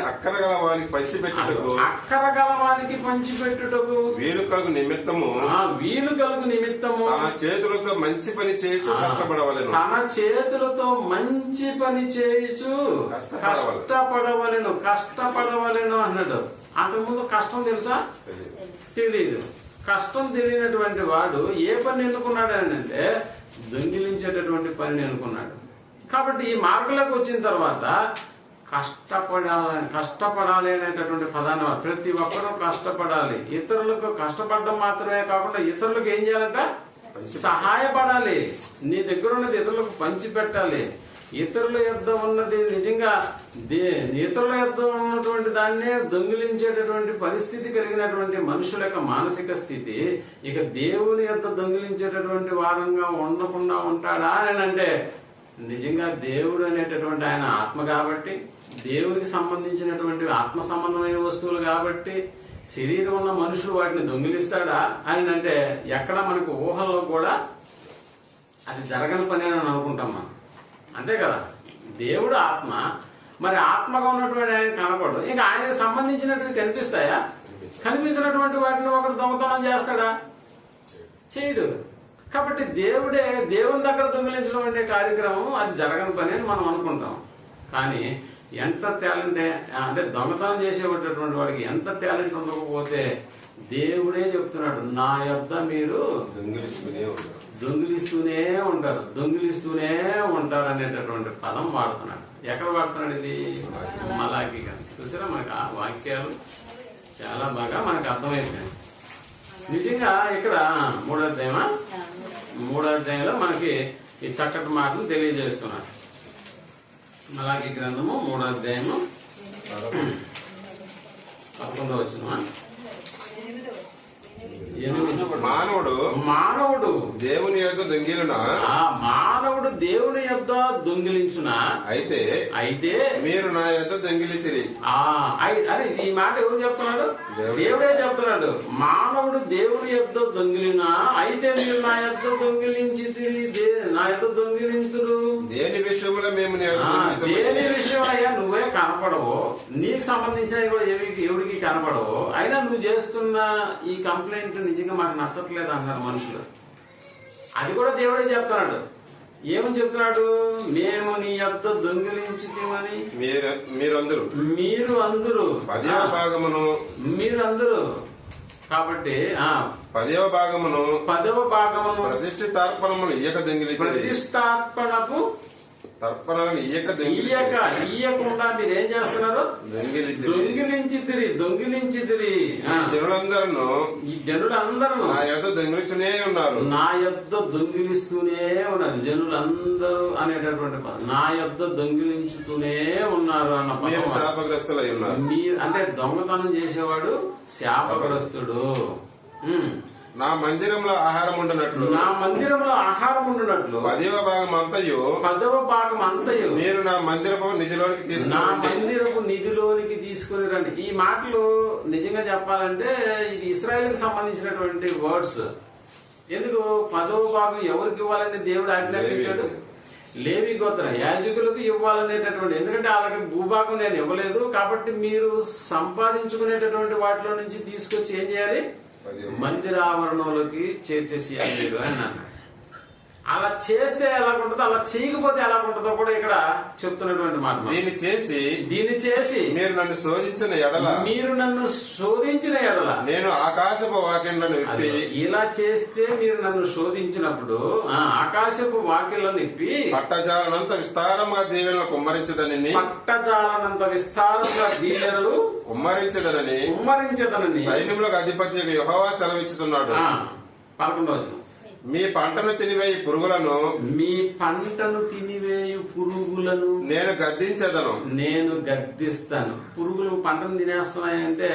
అక్కరగల వానికి పంచిపెట్టుటకు, అక్కరగల వానికి పంచిపెట్టుటకు వీలు కలుగు నిమిత్తము తన చేతులతో మంచి పని చేయొచ్చు కష్టపడవలెను. తన చేతులతో మంచి పని చేయొచ్చు కష్టపడవలెను అన్నాడు. అంతకుముందు కష్టం తెలుసా? తెలీదు. కష్టం తెలియనటువంటి వాడు ఏ పని ఎన్నుకున్నాడు అంటే దొంగిలించేటటువంటి పనిని ఎన్నుకున్నాడు. కాబట్టి ఈ మార్గంలోకి వచ్చిన తర్వాత కష్టపడాలి అనేటటువంటి పదాన్ని ప్రతి ఒక్కరూ కష్టపడాలి. ఇతరులకు కష్టపడడం మాత్రమే కాకుండా ఇతరులకు ఏం చేయాలంట? సహాయపడాలి. నీ దగ్గర ఉన్నది ఇతరులకు పంచిపెట్టాలి. ఇతరుల యొద్ద ఉన్నది నిజంగా ఇతరుల యొద్ద ఉన్నటువంటి దాన్నే దొంగిలించేటటువంటి పరిస్థితి కలిగినటువంటి మనుషుల యొక్క మానసిక స్థితి ఇక దేవుని యొద్ద దొంగిలించేటటువంటి వారంగా ఉండకుండా ఉంటాడా అని అంటే నిజంగా దేవుడు అనేటటువంటి ఆయన ఆత్మ కాబట్టి దేవునికి సంబంధించినటువంటి ఆత్మ సంబంధమైన వస్తువులు కాబట్టి శరీరం ఉన్న మనుషులు వాటిని దొంగిలిస్తాడా అని అంటే ఎక్కడ మనకు ఊహల్లో కూడా అది జరగని పని అని అనుకుంటాం మనం. అంతే కదా, దేవుడు ఆత్మ, మరి ఆత్మగా ఉన్నటువంటి ఆయన కనపడు, ఇంకా ఆయనకు సంబంధించినటువంటి కనిపిస్తాయా? కనిపించినటువంటి వాటిని ఒకరు దొంగతనం చేస్తాడా? చేయడు. కాబట్టి దేవుని దగ్గర దొంగిలించడం అనే కార్యక్రమం అది జరగని పని అని మనం అనుకుంటాం. కానీ ఎంత టాలెంట్ అంటే దొంగతనం చేసేటటువంటి వాడికి ఎంత టాలెంట్ ఉండకపోతే దేవుడే చెప్తున్నాడు, నా యొద్ద మీరు దొంగిలిస్తూనే ఉంటారు అనేటటువంటి పదం వాడుతున్నాడు. ఎక్కడ వాడుతున్నాడు ఇది? మలాకి గారు. చూసారా, మనకు ఆ వాక్యాలు చాలా బాగా మనకు అర్థమైపోయాయి. నిజంగా ఇక్కడ మూడో అధ్యాయంలో మనకి ఈ చక్కటి మాటను తెలియజేస్తున్నాడు. మలాకి గ్రంథము 3వ అధ్యాయము 11వ వచనం. మానవుడు దేవుని యొక్క దొంగిలునా, మానవుడు దేవుని యొక్క దొంగిలించునా, అయితే మీరు నా యొక్క దొంగిలితిరి. అదే ఈ మాట ఎవరు చెప్తున్నాడు? దేవుడే చెప్తున్నాడు. మానవుడు దేవుని యొక్క దొంగిలినా, అయితే మీరు నా యొక్క దొంగిలించురు. దేని విషయంలో మేము దేని విషయం అయ్యా నువ్వే కనపడవు, నీకు సంబంధించిన ఎవరికి కనపడవు, అయినా నువ్వు చేస్తున్న ఈ కంప్లైంట్ నిజంగా మాకు నచ్చట్లేదు అన్నారు మనుషులు. అది కూడా దేవుడే చెప్తున్నాడు. ఏమని చెప్తున్నాడు? మేము నీ యొక్క దొంగిలించుతామని మీరు అందరూ 10వ భాగమును కాబట్టి 10వ భాగమును ప్రతిష్ఠార్పణకు ఇయ్యకుండా మీరు ఏం చేస్తున్నారు? దొంగిలించితిరి. ఈ జనులందరూ నా యొద్ద దొంగిలిస్తూనే ఉన్నారు. జనులందరూ అనేటటువంటి పదం, నా యొద్ద దొంగిలించుతూనే ఉన్నారు అన్న పదం. శాపగ్రస్తులై ఉన్నారు. అంటే దొంగతనం చేసేవాడు శాపగ్రస్తుడు. నా మందిరంలో ఆహారం ఉండునట్లు 10వ భాగం అంతయు మీరు నా మందిరపు నిధిలోనికి తీసుకుని రండి. ఈ మాటలు నిజంగా చెప్పాలంటే ఇది ఇశ్రాయేలుకి సంబంధించినటువంటి వర్డ్స్. ఎందుకు 10వ భాగం ఎవరికి ఇవ్వాలని దేవుడు ఆజ్ఞాపించాడు? లేవి గోత్ర యాజకులకు ఇవ్వాలనేటటువంటి, ఎందుకంటే వాళ్ళకి భూభాగం నేను ఇవ్వలేదు కాబట్టి మీరు సంపాదించుకునేటటువంటి వాటిలో నుంచి తీసుకొచ్చి ఏం చేయాలి? మందిరావరణంలోకి చేర్చేసేయాలి మీరు అని అన్నాడు. అలా చేస్తే ఎలాగుంటుందో, అలా చేయకపోతే ఎలాగుంటుందో కూడా ఇక్కడ చెప్తున్నటువంటి మాట. దీన్ని చేసి మీరు నన్ను శోధించిన ఎడల నేను ఆకాశపు వాక్యములను విప్పి, ఇలా చేస్తే మీరు నన్ను శోధించినప్పుడు ఆకాశపు వాక్యములను విప్పి పట్టజాలనంత విస్తారంగా దీవెనలు కుమ్మరించదనని సైన్యములకు అధిపతి యెహోవా సెలవిచ్చుచున్నాడు. 11వ వచనం. మీ పంటను తినివేయు పురుగులను నేను గద్దిస్తాను. పురుగులు పంటను తినేస్తున్నాయంటే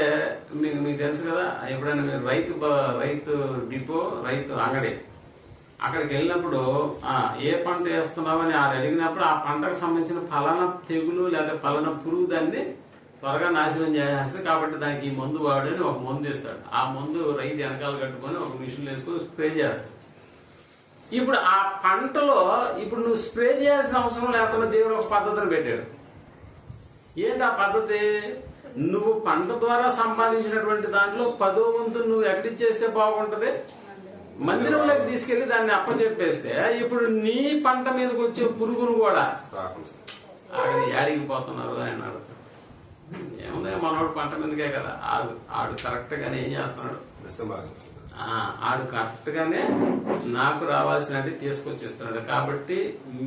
మీకు తెలుసు కదా. ఎప్పుడైనా మీరు రైతు డిపో, రైతు అంగడి అక్కడికి వెళ్ళినప్పుడు ఏ పంట వేస్తున్నామని అడిగినప్పుడు ఆ పంటకు సంబంధించిన ఫలానా తెగులు లేదా ఫలానా పురుగు దాన్ని త్వరగా నాశనం చేసేస్తుంది కాబట్టి దానికి ఈ మందు వాడని ఒక మందు ఇస్తాడు. ఆ మందు రైతు వెనకాల కట్టుకొని ఒక మిషన్ వేసుకొని స్ప్రే చేస్తాడు. ఇప్పుడు ఆ పంటలో ఇప్పుడు నువ్వు స్ప్రే చేయాల్సిన అవసరం లేకుండా దేవుడు ఒక పద్ధతిని పెట్టాడు. ఏంటి ఆ పద్ధతి? నువ్వు పంట ద్వారా సంపాదించినటువంటి దాంట్లో 10వ వంతు నువ్వు ఎక్కడిచ్చేస్తే బాగుంటది? మందిరంలోకి తీసుకెళ్లి దాన్ని అప్పచెప్పేస్తే ఇప్పుడు నీ పంట మీదకి వచ్చే పురుగును కూడా ఆడిగిపోతున్నారు అని అడుగుతాడు. ఏముంది, మనోడు పంట మీదకే కదా. ఆడు కరెక్ట్ గానే ఏం చేస్తున్నాడు? ఆడు కరెక్ట్ గానే నాకు రావాల్సినవి తీసుకొచ్చిస్తున్నాడు. కాబట్టి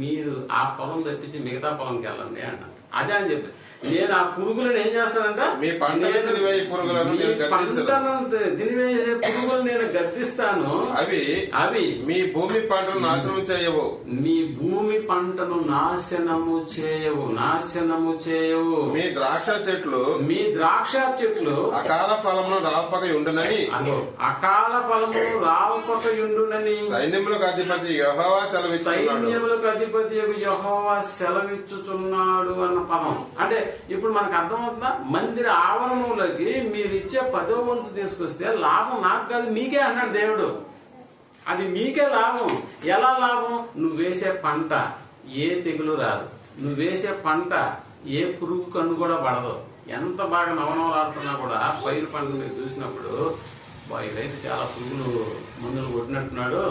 మీరు ఆ పొలం తప్పించి మిగతా పొలంకి వెళ్ళండి అన్నాడు. అదే అని చెప్పి నేను ఆ పురుగులను ఏం చేస్తానంట? మీ పంటను తినివేసే పురుగులు నేను గద్దిస్తాను. అవి మీ భూమి పంటను నాశనము చేయవు. మీ భూమి పంటను నాశనము చేయవు. మీ ద్రాక్ష చెట్లు అకాల ఫలమును రాల్పక ఉండునని సైన్యములకు అధిపతి యెహోవా సెలవిచ్చుచున్నాడు అన్న పదం. అంటే ఇప్పుడు మనకు అర్థమవుతుందా? మందిర ఆవరణంలోకి మీరు ఇచ్చే 10వ వంతు తీసుకొస్తే లాభం నాకు కాదు మీకే అన్నాడు దేవుడు. అది మీకే లాభం. ఎలా లాభం? నువ్వు వేసే పంట ఏ తెగులు రాదు, నువ్వు వేసే పంట ఏ పురుగు కన్ను కూడా పడదు. ఎంత బాగా నవనవలాడుతున్నా కూడా పైరు పంట మీరు చూసినప్పుడు ఈ రైతు చాలా పురుగులు మందులు కొట్టినట్టున్నాడు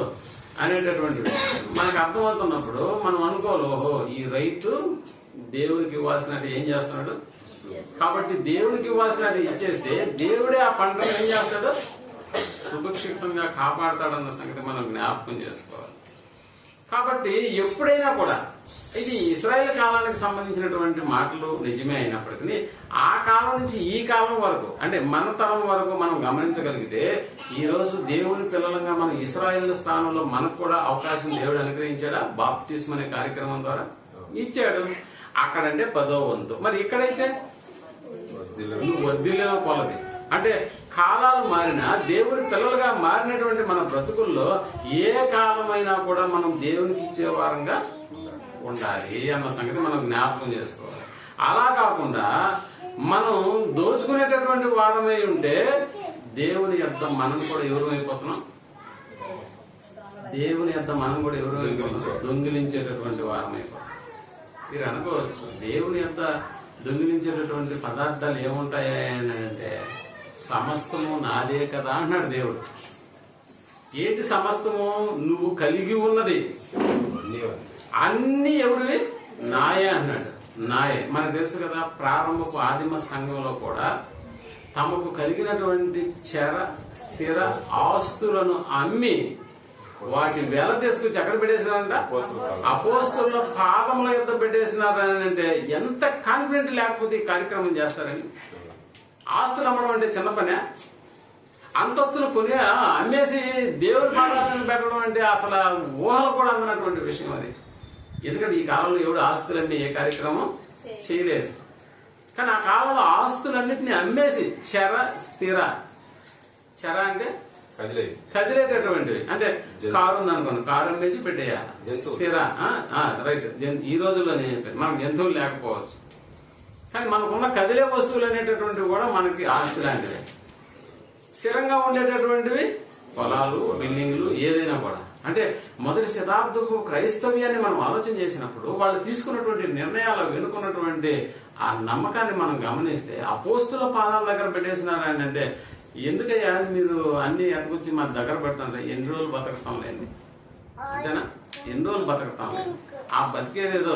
అనేటటువంటిది మనకు అర్థమవుతున్నప్పుడు మనం అనుకోవాలి, ఓహో ఈ రైతు దేవునికి ఇవ్వాల్సినది ఏం చేస్తున్నాడు. కాబట్టి దేవునికి ఇవ్వాల్సినది ఇచ్చేస్తే దేవుడే ఆ పంటను ఏం చేస్తాడు? సురక్షితంగా కాపాడతాడన్న సంగతి మనం జ్ఞాపకం చేసుకోవాలి. కాబట్టి ఎప్పుడైనా కూడా ఇది ఇశ్రాయేల్ కాలానికి సంబంధించినటువంటి మాటలు నిజమే అయినప్పటికీ ఆ కాలం నుంచి ఈ కాలం వరకు అంటే మన తరం వరకు మనం గమనించగలిగితే ఈ రోజు దేవుని పిల్లలంగా మనం ఇశ్రాయేల్ స్థానంలో మనకు కూడా అవకాశం దేవుడు అనుగ్రహించాడా? బాప్టిస్మ్ అనే కార్యక్రమం ద్వారా ఇచ్చాడు. అక్కడంటే 10వ వంతు. మరి ఇక్కడైతే వర్ధిల్లిన కొలది. అంటే కాలాలు మారినా దేవుని పిల్లలుగా మారినటువంటి మన బ్రతుకుల్లో ఏ కాలమైనా కూడా మనం దేవునికి ఇచ్చే వారంగా ఉండాలి అన్న సంగతి మనం జ్ఞాపకం చేసుకోవాలి. అలా కాకుండా మనం దోచుకునేటటువంటి వారమై ఉంటే దేవుని యొద్ద మనం కూడా ఎవరు అయిపోతున్నాం? దేవుని యొద్ద మనం కూడా ఎవరు అయిపోతున్నాం? దొంగిలించేటటువంటి వారమైపోతున్నాం. మీరు అనుకోవచ్చు, దేవుని యొక్క దొంగిలించేటటువంటి పదార్థాలు ఏముంటాయని అంటే సమస్తము నాదే కదా అన్నాడు దేవుడు. ఏంటి సమస్తము? నువ్వు కలిగి ఉన్నది అన్ని ఎవరివి? నాయే అన్నాడు. నాయే. మనకు తెలుసు కదా, ప్రారంభపు ఆదిమ సంఘంలో కూడా తమకు కలిగినటువంటి స్థిర ఆస్తులను అమ్మి వాటి వేల తీసుకొచ్చి ఎక్కడ పెట్టేసినారంట? అపోస్తుల పాదముల యొద్ద పెట్టేసినారని అంటే ఎంత కాన్ఫిడెంట్ లేకపోతే ఈ కార్యక్రమం చేస్తారని. ఆస్తులు అమ్మడం అంటే చిన్న పనే. అంతస్తులు కొని అమ్మేసి దేవుని పాదాలను పెట్టడం అంటే అసలు ఊహలు కూడా అందనటువంటి విషయం అది. ఎందుకంటే ఈ కాలంలో ఎవడు ఆస్తులన్నీ ఏ కార్యక్రమం చేయలేదు. కానీ ఆ కాలంలో ఆస్తులన్నింటినీ అమ్మేసి చెర అంటే కదిలేటటువంటివి. అంటే కారు ఉంది అనుకోండి, కారు అమ్మేసి పెట్టేయాలి. స్థిర రైట్. ఈ రోజుల్లో నేను చెప్పాను, మనకు జంతువులు లేకపోవచ్చు, కానీ మనకున్న కదిలే వస్తువులు అనేటటువంటివి కూడా మనకి ఆస్తి లాంటివి. స్థిరంగా ఉండేటటువంటివి పొలాలు, బిల్డింగ్లు, ఏదైనా కూడా. అంటే మొదటి శతాబ్దపు క్రైస్తవ్యాన్ని మనం ఆలోచన చేసినప్పుడు వాళ్ళు తీసుకున్నటువంటి నిర్ణయాలు వెనుకున్నటువంటి ఆ నమ్మకాన్ని మనం గమనిస్తే అపోస్తుల పాదాల దగ్గర పెట్టేసినారని అంటే ఎందుకయ్యా మీరు అన్ని ఎతకొచ్చి మా దగ్గర పెట్టండి, ఎన్ని రోజులు బతకటం లేండి అంతేనా? ఎన్ని రోజులు బతకటం లేదు. ఆ బతికేదేదో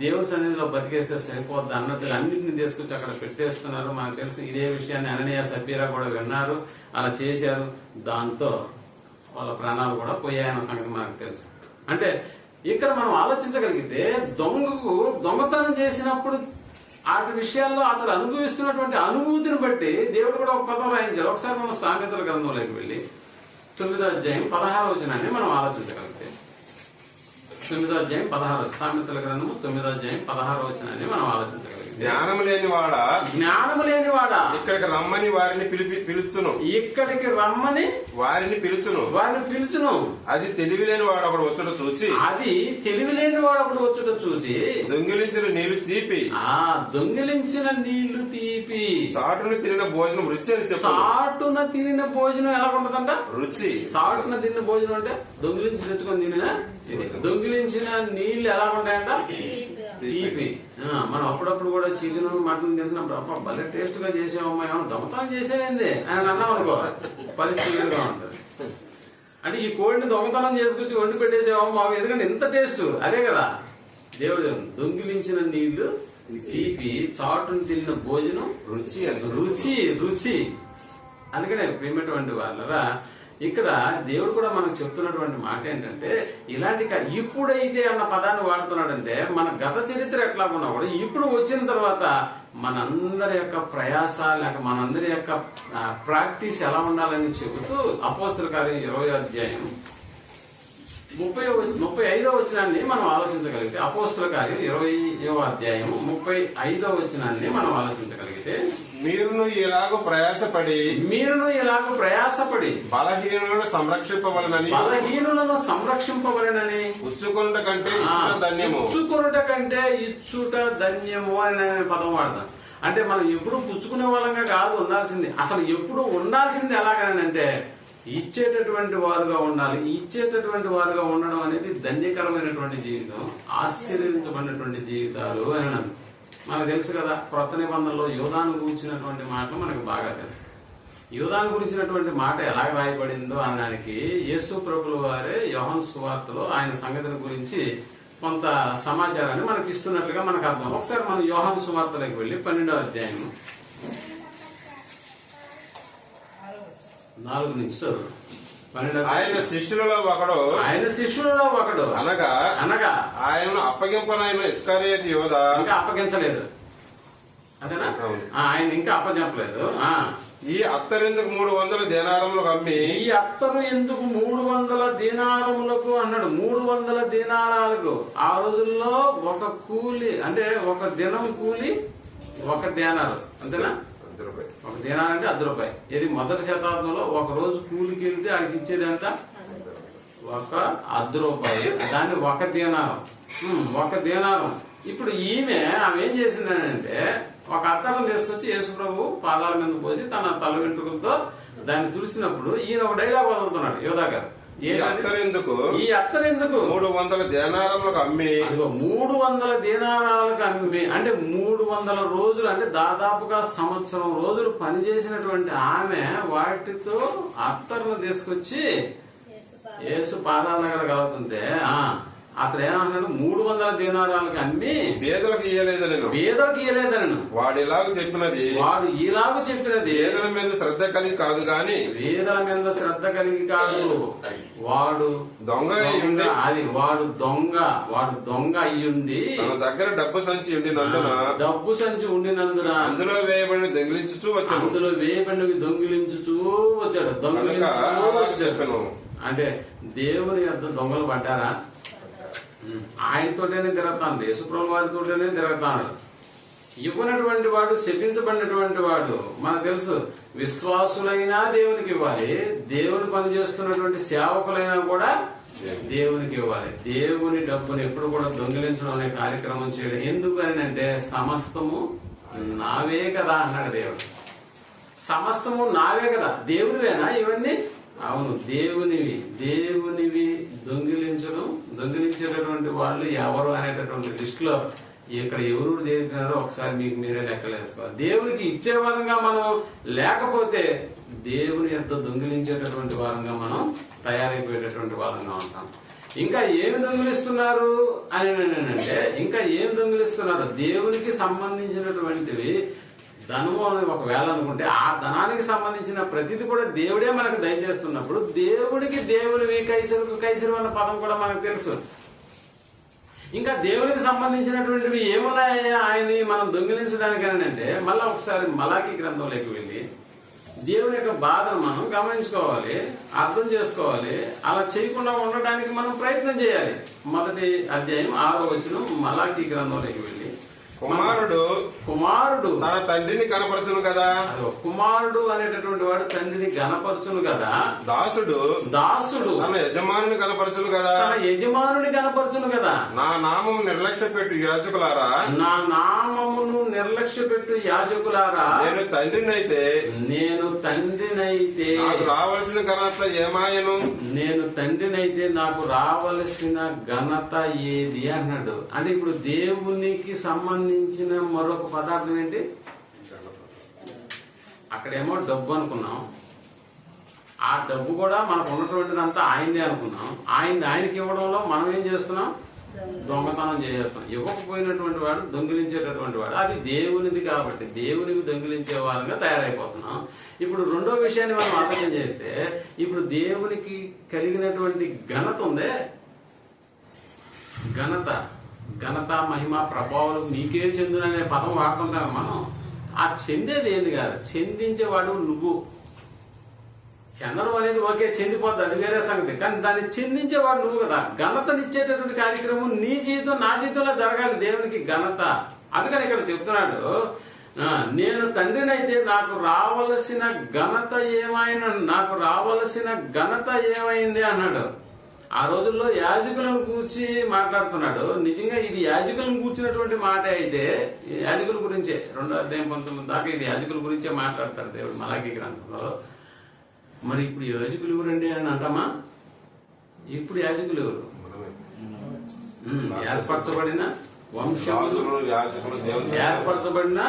దేవుని సన్నిధిలో బతికేస్తే సరిపోద్ది అన్నట్టు అన్నింటినీ తీసుకొచ్చి అక్కడ పెట్టేస్తున్నారు. మనకు తెలుసు ఇదే విషయాన్ని అననీయ సఫీరా కూడా విన్నారు, అలా చేశారు. దాంతో వాళ్ళ ప్రాణాలు కూడా పోయాయన్న సంగతి మనకు తెలుసు. అంటే ఇక్కడ మనం ఆలోచించగలిగితే దొంగకు దొంగతనం చేసినప్పుడు వాటి విషయాల్లో అతడు అనుభవిస్తున్నటువంటి అనుభూతిని బట్టి దేవుడు కూడా ఒక పదం రాయించాడు. ఒకసారి మనం సామెతల గ్రంథంలోకి వెళ్ళి 9వ అధ్యాయం 16వ వచనాన్ని మనం ఆలోచించగలిగితే, 9వ అధ్యాయం 16 సామెతల గ్రంథము 9వ అధ్యాయం 16వ వచనాన్ని మనం ఆలోచించగలిగితే, జ్ఞానము లేనివాడా ఇక్కడికి రమ్మని వారిని పిలుచును, ఇక్కడికి రమ్మని వారిని పిలుచును. అది తెలివిలేని వాడు ఒకడు వచ్చుట చూచి దొంగిలించిన నీళ్లు తీపి చాటున తినిన భోజనం రుచి అని చెప్పారు. చాటున తినిన భోజనం ఎలా ఉంటదంట? రుచి. చాటున తిన్న భోజనం అంటే దొంగిలించి తెచ్చుకొని తినిన, దొంగిలించిన నీళ్లు ఎలా ఉంటాయంట? తీపి. మనం అప్పుడప్పుడు కూడా చికెన్ మటన్ తింటున్నప్పుడు అబ్బా భలే టేస్ట్ గా చేసేవమ్మా, ఏమన్నా దొంగతనం చేసేవేంది అని అన్నాం అనుకో, పరిస్థితి వేరుగా ఉంటుంది. అంటే ఈ కోడిని దొంగతనం చేసుకొచ్చి వండి పెట్టేసేవమ్మా, ఎందుకంటే ఎంత టేస్ట్ అదే కదా. దేవుడు దొంగిలించిన నీళ్లు తీపి, చాటును తిన్న భోజనం రుచి. అందుకనే ప్రేమటువంటి వాళ్ళరా ఇక్కడ దేవుడు కూడా మనకు చెప్తున్నటువంటి మాట ఏంటంటే ఇలాంటి ఇప్పుడైతే అన్న పదాన్ని వాడుతున్నాడంటే మన గత చరిత్ర ఎట్లా ఉన్నా కూడా ఇప్పుడు వచ్చిన తర్వాత మనందరి యొక్క ప్రయాస లేక మనందరి యొక్క ప్రాక్టీస్ ఎలా ఉండాలని చెబుతూ అపోస్తల కార్యం 20వ అధ్యాయం 35వ వచనాన్ని మనం ఆలోచించగలిగితే, అపోస్తల కార్యం 20వ అధ్యాయం 35వ వచనాన్ని మనం ఆలోచించగలిగితే, మీరును ఇలాగ ప్రయాసపడి బలహీనులను సంరక్షింపవలెనని పుచ్చుకొనుట కంటే ఇచ్చుట ధన్యము అని పదం వాడతాం. అంటే మనం ఎప్పుడు పుచ్చుకునే వాళ్ళంగా కాదు ఉండాల్సింది. అసలు ఎప్పుడు ఉండాల్సింది ఎలాగనంటే ఇచ్చేటటువంటి వారుగా ఉండాలి. ఇచ్చేటటువంటి వారుగా ఉండడం అనేది ధన్యకరమైనటువంటి జీవితం, ఆశీర్వదించబడినటువంటి జీవితాలు అని మనకు తెలుసు కదా. క్రొత్త నిబంధనలో యోధాను గురించినటువంటి మాటలు మనకు బాగా తెలుసు. యోధాను గురించినటువంటి మాట ఎలాగ రాయబడిందో అనడానికి యేసు ప్రభుల వారే యోహాను సువార్తలో ఆయన సంగతిని గురించి కొంత సమాచారాన్ని మనకి ఇస్తున్నట్లుగా మనకు అర్థం. ఒకసారి మనం యోహాను సువార్తలోకి వెళ్ళి 12వ అధ్యాయం 4 నుంచి చదువు. ఆయన శిష్యులలో ఒకడు ఆయన శిష్యులలో ఒకడు అనగా అనగా ఆయనను అప్పగింపనైన ఇస్కరియోతు యోధ ఇంకా అప్పగించలేదు, అదేనా? అవును. ఆయన ఇంకా అప్పగించలేదు. ఈ అత్తరెందుకు 300 దేనారములకు అమ్మి ఈ అత్తరు ఎందుకు 300 దీనారములకు అన్నాడు. 300 దీనారాలకు ఆ రోజుల్లో ఒక కూలి అంటే ఒక దినం కూలి 1 దేనారు, అంతేనా? ఒక దీనారు అంటే ₹10. ఇది మొదటి శతాబ్దంలో ఒక రోజు కూలికి వెళ్తే ఆయనకి ఇచ్చేది ఎంత? ₹1. దాన్ని 1 దీనారం. 1 దీనారం. ఇప్పుడు ఆమె ఏం చేసిందనంటే ఒక అత్తరం తీసుకొచ్చి యేసు ప్రభు పాదాల మీద పోసి తన తల వెంట్రుకలతో దాన్ని తుడిసినప్పుడు ఈయన ఒక డైలాగ్ వదులుతున్నాడు యోధా గారు. ఈ అత్తరెందుకు ఈ అత్తరెందుకు 300 దేనారములకు అమ్మి 300 దీనారాలకు అమ్మి అంటే 300 రోజులు అంటే దాదాపుగా సంవత్సరం రోజులు పనిచేసినటువంటి ఆమె వాటితో అత్తరును తీసుకొచ్చి యేసు పాదాల దగ్గర కలుగుతుంటే అతను ఏమన్నాడు? 300 దీనారాలకు అమ్మి బేదలకు ఇయ్యలేదనెను. బేదలకు ఇయ్యలేదనను. వాడు ఇలాగ చెప్పినది బేదల మీద శ్రద్ధ కలిగి కాదు గాని బేదల మీద శ్రద్ధ కలిగి కాదు, వాడు దొంగ అది వాడు దొంగ అయ్యుండి తన దగ్గర డబ్బు సంచి ఉండినందున అందులో వేయబడిన దొంగిలించుచూ వచ్చాడు. చెప్పాను. అంటే దేవుని యొక్క దొంగలు పడ్డారా? ఆయనతోటేనే తిరుగుతాను, యేసుప్రభు వారితోటేనే తిరుగుతాను. ఇవ్వనటువంటి వాడు, శపించబడినటువంటి వాడు. మనకు తెలుసు, విశ్వాసులైనా దేవునికి ఇవ్వాలి, దేవుని పని చేస్తున్నటువంటి సేవకులైనా కూడా దేవునికి ఇవ్వాలి. దేవుని డబ్బుని ఎప్పుడు కూడా దొంగిలించడం అనే కార్యక్రమం చేయడం ఎందుకు అని అంటే సమస్తము నావే కదా అన్నాడు దేవుడు. సమస్తము నావే కదా. దేవునివేనా ఇవన్నీ? అవును, దేవునివి దొంగిలించేటటువంటి వాళ్ళు ఎవరు అనేటటువంటి లిస్ట్ లో ఇక్కడ ఎవరు చేస్తున్నారో ఒకసారి మీకు మీరే లెక్కలేసుకోవాలి. దేవునికి ఇచ్చే విధంగా మనం లేకపోతే దేవుని యొక్క దొంగిలించేటటువంటి వారంగా మనం తయారైపోయేటటువంటి వాళ్ళంగా ఉంటాం. ఇంకా ఏమి దొంగిలిస్తున్నారు అని అంటే దేవునికి సంబంధించినటువంటివి ధనము అని ఒకవేళ అనుకుంటే ఆ ధనానికి సంబంధించిన ప్రతిది కూడా దేవుడే మనకు దయచేస్తున్నప్పుడు దేవునివి కైసరు అన్న పదం కూడా మనకు తెలుసు. ఇంకా దేవునికి సంబంధించినటువంటివి ఏమున్నాయి ఆయన్ని మనం దొంగిలించడానికి అంటే మళ్ళా ఒకసారి మలాకీ గ్రంథంలోకి వెళ్ళి దేవుని యొక్క బాధను మనం గమనించుకోవాలి, అర్థం చేసుకోవాలి. అలా చేయకుండా ఉండడానికి మనం ప్రయత్నం చేయాలి. 1వ అధ్యాయం 6వ వచనం మలాకీ గ్రంథంలోకి వెళ్ళి కుమారుడు తన తండ్రిని కనపరచును కదా. కుమారుడు అనేటటువంటి వాడు తండ్రిని గనపరచును కదా. దాసుడు తన యజమానుని కనపరచును కదా. నా నామము నిర్లక్ష్య పెట్టు యాజకులారా నేను తండ్రినైతే నాకు రావలసిన ఘనత ఏమాయను. నాకు రావలసిన ఘనత ఏది అన్నాడు. అంటే ఇప్పుడు దేవునికి సంబంధించిన మరొక పదార్థం ఏంటి? అక్కడేమో డబ్బు అనుకున్నాం, ఆ డబ్బు కూడా మనకు ఉన్నటువంటిదంతా ఆయనదే అనుకున్నాం. ఆయనకి ఇవ్వడంలో మనం ఏం చేస్తున్నాం? దొంగతనం చేసేస్తాం. ఇవ్వకపోయినటువంటి వాడు దొంగిలించేటటువంటి వాడు. అది దేవునిది కాబట్టి దేవునికి దొంగిలించే వాళ్ళగా తయారైపోతున్నాం. ఇప్పుడు రెండో విషయాన్ని మనం ఆలోచన చేస్తే ఇప్పుడు దేవునికి కలిగినటువంటి ఘనత ఉందే, ఘనత మహిమ ప్రభావాలు నీకే చెందుననే పదం వాడుకుంటాం మనం. ఆ చెందేది ఏంది కాదు, చెందించేవాడు నువ్వు. చెందడం అనేది ఓకే, చెందిపోద్ది, అది వేరే సంగతి. కానీ దాన్ని చెందించేవాడు నువ్వు కదా. ఘనతనిచ్చేటటువంటి కార్యక్రమం నీ జీవితం నా జీవితంలో జరగాలి. దేవునికి ఘనత. అందుకని ఇక్కడ చెప్తున్నాడు, నేను తండ్రినైతే నాకు రావలసిన ఘనత ఏమైంది అన్నాడు. ఆ రోజుల్లో యాజకులను కూర్చి మాట్లాడుతున్నాడు. నిజంగా ఇది యాజకులను కూర్చున్నటువంటి మాట అయితే యాజకుల గురించే 2వ అధ్యాయం 19 దాకా ఇది యాజకుల గురించే మాట్లాడతాడు దేవుడు మలాకీ గ్రంథంలో. మరి ఇప్పుడు యాజకులు ఎవరండి అని అంటామా? ఇప్పుడు యాజకులు ఎవరు? ఏర్పరచబడిన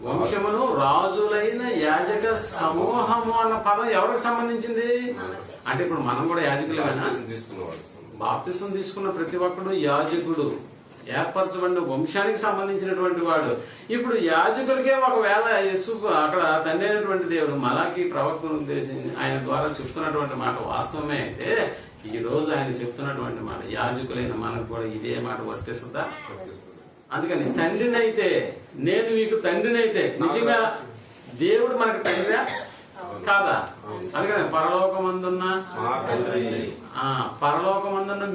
వంశమును రాజులైన యాజక సమూహము అన్న పదం ఎవరికి సంబంధించింది అంటే ఇప్పుడు మనం కూడా యాజకులు. బాప్తిసం తీసుకున్న ప్రతి ఒక్కడు యాజకుడు. ఏర్పరచబడిన వంశానికి సంబంధించినటువంటి వాడు. ఇప్పుడు యాజకులకే ఒకవేళ యేసు అక్కడ తండ్రి అయినటువంటి దేవుడు మలాకి ప్రవక్తను ఉద్దేశించి ఆయన ద్వారా చెప్తున్నటువంటి మాట వాస్తవమే అయితే, ఈ రోజు ఆయన చెప్తున్నటువంటి మాట యాజకులైన మనకు కూడా ఇదే మాట వర్తిస్తుందా? అందుకని తండ్రినైతే, నేను మీకు తండ్రినైతే, నిజంగా దేవుడు మనకు తండ్రి కాదా? అందుకని పరలోకమందున్న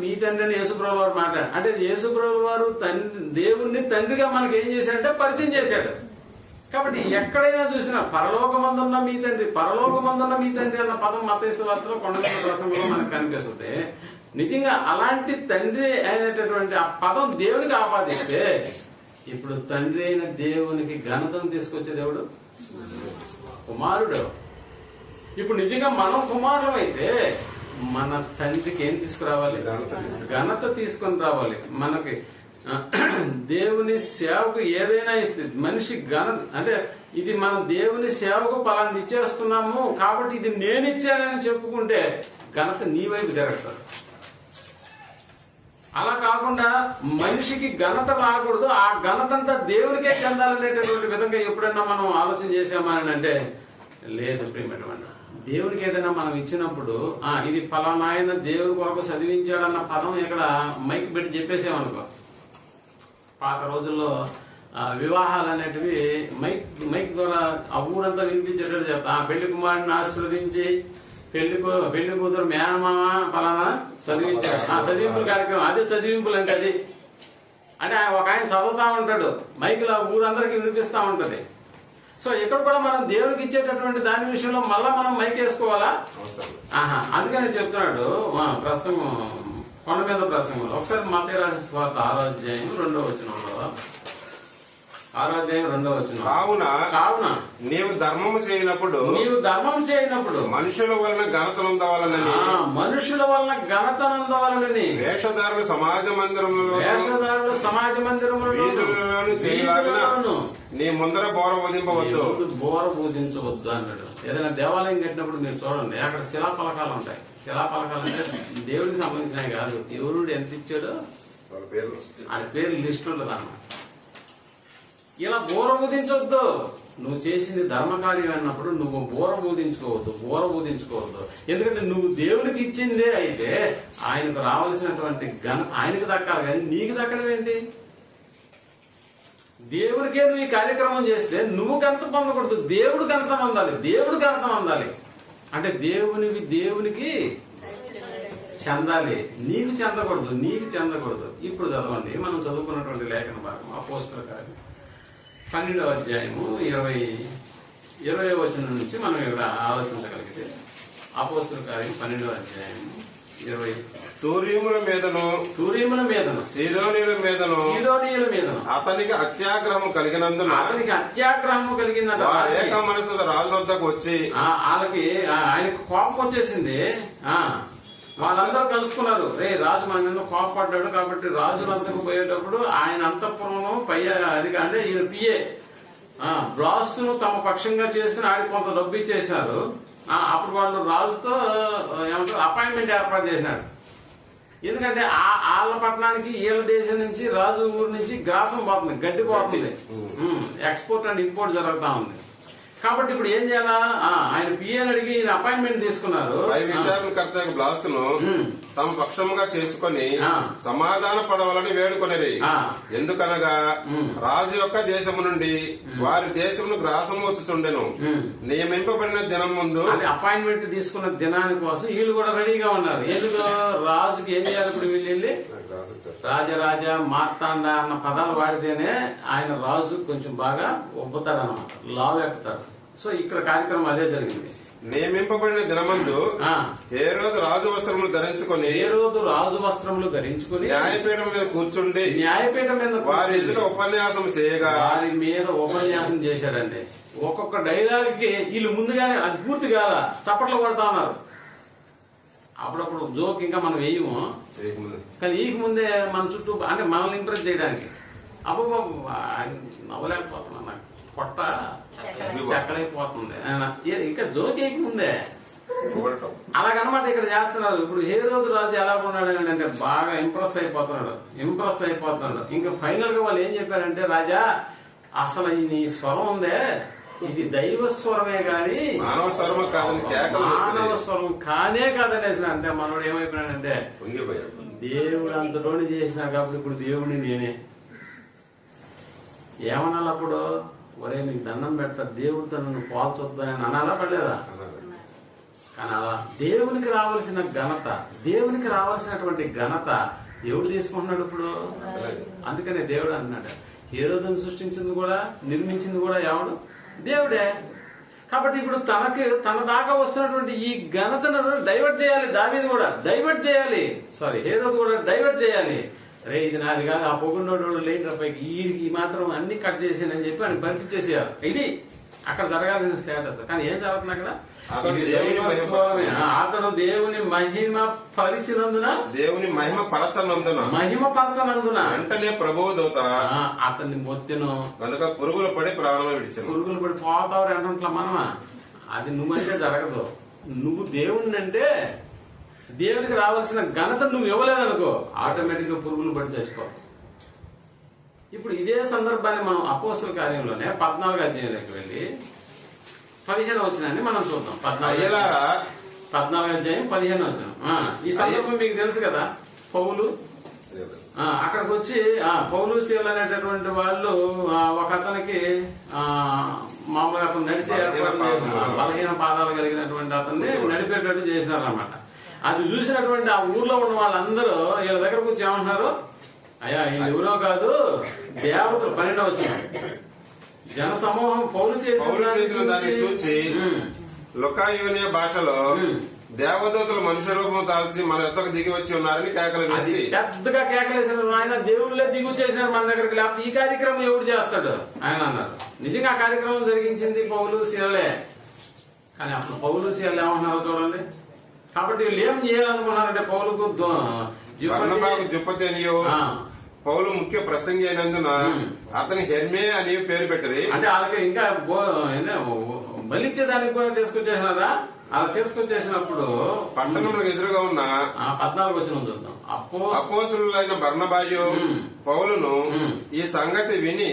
మీ తండ్రి అని యేసుప్రభువు వారు మాట్లాడారు. అంటే యేసుప్రభువు వారు దేవుణ్ణి తండ్రిగా మనకి ఏం చేశాడంటే పరిచయం చేశాడు. కాబట్టి ఎక్కడైనా చూసినా పరలోకమందున్న మీ తండ్రి, పరలోకమందున్న మీ తండ్రి అన్న పదం మత్తయి సువార్తలో కొండ మీద ప్రసంగంలో మనకు కనిపిస్తుంది. నిజంగా అలాంటి తండ్రి అయినటువంటి ఆ పదం దేవునికి ఆపాదిస్తే, ఇప్పుడు తండ్రి అయిన దేవునికి ఘనతను తీసుకొచ్చే దేవుడు కుమారుడు. ఇప్పుడు నిజంగా మనం కుమారులం అయితే మన తండ్రికి ఏం తీసుకురావాలి? ఘనత తీసుకొని రావాలి. మనకి దేవుని సేవకు ఏదైనా ఇస్తుంది మనిషి ఘనత. అంటే ఇది మనం దేవుని సేవకు పలాంటి ఇచ్చేస్తున్నాము కాబట్టి ఇది నేను ఇచ్చానని చెప్పుకుంటే ఘనత నీ వైపు జరుగుతుంది. అలా కాకుండా మనిషికి ఘనత రాకూడదు, ఆ ఘనతంతా దేవునికే చెందాలనేటటువంటి విధంగా ఎప్పుడైనా మనం ఆలోచన చేసామని అంటే లేదు. ప్రియమైనటువంటి దేవునికి ఏదైనా మనం ఇచ్చినప్పుడు ఇది ఫలానా ఆయన దేవుని కొరకు చదివించాడన్న పదం ఇక్కడ మైక్ పెట్టి చెప్పేసామనుకో. పాత రోజుల్లో వివాహాలు అనేటివి మైక్ ద్వారా ఆ ఊరంతా వినిపించేటట్టు చెప్తా. పెళ్లి కుమారుడిని ఆశీర్వదించి పెళ్లి కూతురు మేనమామ ఫలానా చదివించాడు. చదివింపుల కార్యక్రమం, అదే చదివింపులు అంటే అది. అంటే ఒక ఆయన చదువుతా ఉంటాడు, మైకులో ఊరందరికీ వినిపిస్తా ఉంటది. సో ఇక్కడ కూడా మనం దేవుడికి ఇచ్చేటటువంటి దాని విషయంలో మళ్ళా మనం మైక్ వేసుకోవాలా? అందుకని చెప్తున్నాడు ప్రసంగం, కొండ మీద ప్రసంగంలో. ఒకసారి మత్తయి రాసిన సువార్త 6వ అధ్యాయం 2వ వచనంలో, 6వ అధ్యాయం 2వ వచనం, కావున నీవు ధర్మము చేయనప్పుడు మనుషుల వలన ఘనతనుందవాలనని వేషధారులు సమాజ మందిరములను నీ ముందర బోర బోధించవద్దు అన్నాడు. ఏదైనా దేవాలయం కట్టినప్పుడు మీరు చూడండి, అక్కడ శిలాఫలకాలు ఉంటాయి. శిలాఫలకాలు అంటే దేవుడికి సంబంధించినవి కాదు, ఎవరు ఎంత ఇచ్చాడో ఆయన పేరు లిస్ట్ ఉంటుంది అన్నమాట. ఇలా బోర బోధించవద్దు. నువ్వు చేసింది ధర్మకార్యం అన్నప్పుడు నువ్వు బోర బోధించుకోవద్దు. ఎందుకంటే నువ్వు దేవునికి ఇచ్చిందే అయితే ఆయనకు రావాల్సినటువంటి ఘనత ఆయనకు దక్కాలి, కానీ నీకు దక్కడం ఏంటి? దేవుడికే నువ్వు ఈ కార్యక్రమం చేస్తే నువ్వు ఘనత పొందకూడదు, దేవుడు ఘనత పొందాలి. అంటే దేవునికి చెందాలి, నీకు చెందకూడదు. ఇప్పుడు చదవండి, మనం చదువుకున్నటువంటి లేఖన భాగం అపోస్తలుల కార్యం 12వ అధ్యాయము 20వ వచనం నుంచి మనం ఇక్కడ ఆలోచించగలిగితే, అపోస్తలుల కార్యం 12వ అధ్యాయము 20. తూరీముల మీదను సీదోనీయుల మీదను అతనికి అత్యాగ్రహం కలిగినందున ఏక మనసు రాజు వద్దకు వచ్చి ఆయనకు కోపం వచ్చేసింది. వాళ్ళందరూ కలుసుకున్నారు. రాజు మన మీద కోపపడ్డాడు కాబట్టి రాజులంతకు పోయేటప్పుడు ఆయన అంతఃపురం పై అంటే ఈయన పిఏ బ్రాస్తును తమ పక్షంగా చేసుకుని ఆడికి కొంత డబ్బు ఇచ్చేసినారు. అప్పుడు వాళ్ళు రాజుతో ఏమంటారు అపాయింట్మెంట్ ఏర్పాటు చేసినాడు. ఎందుకంటే వాళ్ళ పట్టణానికి వీళ్ళ దేశం నుంచి రాజు ఊరి నుంచి గ్రాసం పోతుంది, గడ్డి పోతుంది, ఎక్స్పోర్ట్ అండ్ ఇంపోర్ట్ జరుగుతా ఉంది. కాబట్టి ఇప్పుడు ఏం చేయాలా? ఆయన పిఏని అడిగి ఈయన అపాయింట్మెంట్ తీసుకున్నారు. విచారణకర్త బ్లాస్తును తమ పక్షముగా చేసుకుని సమాధాన పడవాలని వేడుకొనిరి. ఎందుకనగా రాజు యొక్క దేశము నుండి వారి దేశమును గ్రాసము వచ్చుచుండెను. నియమింపబడిన దినం ముందు అపాయింట్మెంట్ తీసుకున్న దినాని కోసం వీళ్ళు కూడా రెడీగా ఉన్నారు. ఎందుకు రాజుకి ఏం చేయాలి? ఇప్పుడు వీళ్ళు వెళ్ళి రాజరాజ మార్తాండ అన్న పదాలు వాడితేనే ఆయన రాజు కొంచెం బాగా ఒప్పుతాడు అనమాట, లావు ఎక్కుతాడు. సో ఇక్కడ కార్యక్రమం అదే జరిగింది. నియమింపబడిన దినమందు ఏ రోజు రాజు వస్త్రములు ధరించుకొని న్యాయపీఠం మీద కూర్చుండి వారి ఎదుట ఉపన్యాసం చేయగా వారి మీద ఉపన్యాసం చేశాడండి. ఒక్కొక్క డైలాగ్ కి వీళ్ళు ముందుగానే అది పూర్తి కాల చప్పట్లు కొడతా ఉన్నారు. అప్పుడప్పుడు జోక్ ఇంకా మనం వేయము, కానీ ఈకి ముందే మన చుట్టూ అంటే మనల్ని ఇంప్రెస్ చేయడానికి అబ్బో నవ్వలేకపోతున్నా, నాకు పొట్ట చెక్కలైపోతుంది. ఇంకా జోక్ వేయక ముందే పొగడటం. అలాగనమాట ఇక్కడ చేస్తున్నారు. ఇప్పుడు హేరోదు రాజు ఎలా ఉన్నాడు అంటే బాగా ఇంప్రెస్ అయిపోతున్నాడు. ఇంకా ఫైనల్ గా వాళ్ళు ఏం చెప్పారంటే, రాజా అసలు ఈ నీ స్వరం ఉందే ఇది దైవ స్వరమే గాని మానవ స్వరం కాదని కేకలు మానవ స్వరం కానే కాదనేసిన. అంటే మనోడు ఏమైపోయినాడంటే, పొంగిపోయాడు. దేవుడు అంతలోని చేసినా కాబట్టి ఇప్పుడు దేవుడిని నేనే ఏమనాలి అప్పుడు? ఒరే నీకు దండం పెడతా, దేవుడితో నన్ను పోల్చొద్దని అనాలా పడలేదా? కానీ అలా దేవునికి రావాల్సినటువంటి ఘనత ఎవడు తీసుకుంటున్నాడు ఇప్పుడు? అందుకనే దేవుడు అన్నాడు, హేరోదును సృష్టించింది కూడా నిర్మించింది కూడా ఎవడు? దేవుడే. కాబట్టి ఇప్పుడు తన దాకా వస్తున్నటువంటి ఈ ఘనతను డైవర్ట్ చేయాలి. దావీదు కూడా డైవర్ట్ చేయాలి, హేరోదు కూడా డైవర్ట్ చేయాలి. రే ఇది నాది కాదు, ఆ పొగున్నోడు లేని పైకి ఈ మాత్రం అన్ని కట్ చేసానని చెప్పి ఆయన పంపించేసేయాలి. ఇది అక్కడ జరగాల్సిన స్టేటస్. కానీ ఏం జరుగుతుంది అక్కడ? అతడు దేవుని మహిమ పరిచినందున వెంటనే ప్రభువు దూత అతన్ని మొత్తెను కనుక పురుగులు పడి ప్రాణం విడిచాను. పురుగులు పడి పోతావు అంటున్నా మనమా? అది నువ్వంటే జరగదు. నువ్వు దేవుణ్ణి అంటే దేవునికి రావాల్సిన ఘనత నువ్వు ఇవ్వలేదనుకో, ఆటోమేటిక్ గా పురుగులు పడి చచ్చిపో. ఇప్పుడు ఇదే సందర్భాన్ని మనం అపోస్తుల కార్యంలోనే 14వ అధ్యాయంలోకి వెళ్ళి 15వ వచనాన్ని మనం చూద్దాం. 14వ అధ్యాయం 15వ వచనం. ఈ సందర్భం మీకు తెలుసు కదా. పౌలు అక్కడికి వచ్చి పౌలు శీల అనేటటువంటి వాళ్ళు ఒక అతనికి మామూలుగా అతను నడిచే బలహీన పాదాలు కలిగినటువంటి అతన్ని నడిపేటట్టు చేసినారు అన్నమాట. అది చూసినటువంటి ఆ ఊర్లో ఉన్న వాళ్ళందరూ వీళ్ళ దగ్గరకు వచ్చి ఏమంటున్నారు, అయ్యా వీళ్ళు ఎవరో కాదు దేవతలు 12వ వచనం. జన సమూహం పౌలు చేసిన దాన్ని చూచి లుకాయోనియ భాషలో దేవదూతలు మనుష్య రూపం తాల్చి మన యొక్కకు దిగి వచ్చి ఉన్నారని కేకలు వేసి పెద్దగా కేకలేసిన ఆయన దేవుళ్ళే దిగి వచ్చేసినారు మన దగ్గరికి, లేకపోతే ఈ కార్యక్రమం ఎవడు చేస్తాడు ఆయన అన్నారు. నిజంగా ఆ కార్యక్రమం జరిగించింది పౌలు శీలలే. కానీ అప్పుడు పౌలు శీలలు ఏమంటున్నారో చూడండి. కాబట్టి వీళ్ళు ఏం చేయాలనుకున్నారంటే, పౌలుకు దుప్పతి అనియో పౌలు ముఖ్య ప్రసంగి అయినందున అతని హెర్మే అని పేరు పెట్టరు. అంటే వాళ్ళకి ఇంకా బలిచ్చేదానికి కూడా తీసుకొచ్చేసినారా? అలా తీసుకొచ్చేసినప్పుడు పట్టణంలో ఎదురుగా ఉన్న 14వ వచనం చూద్దాం. అపోస్తులైన బర్నబాయు పౌలును ఈ సంగతి విని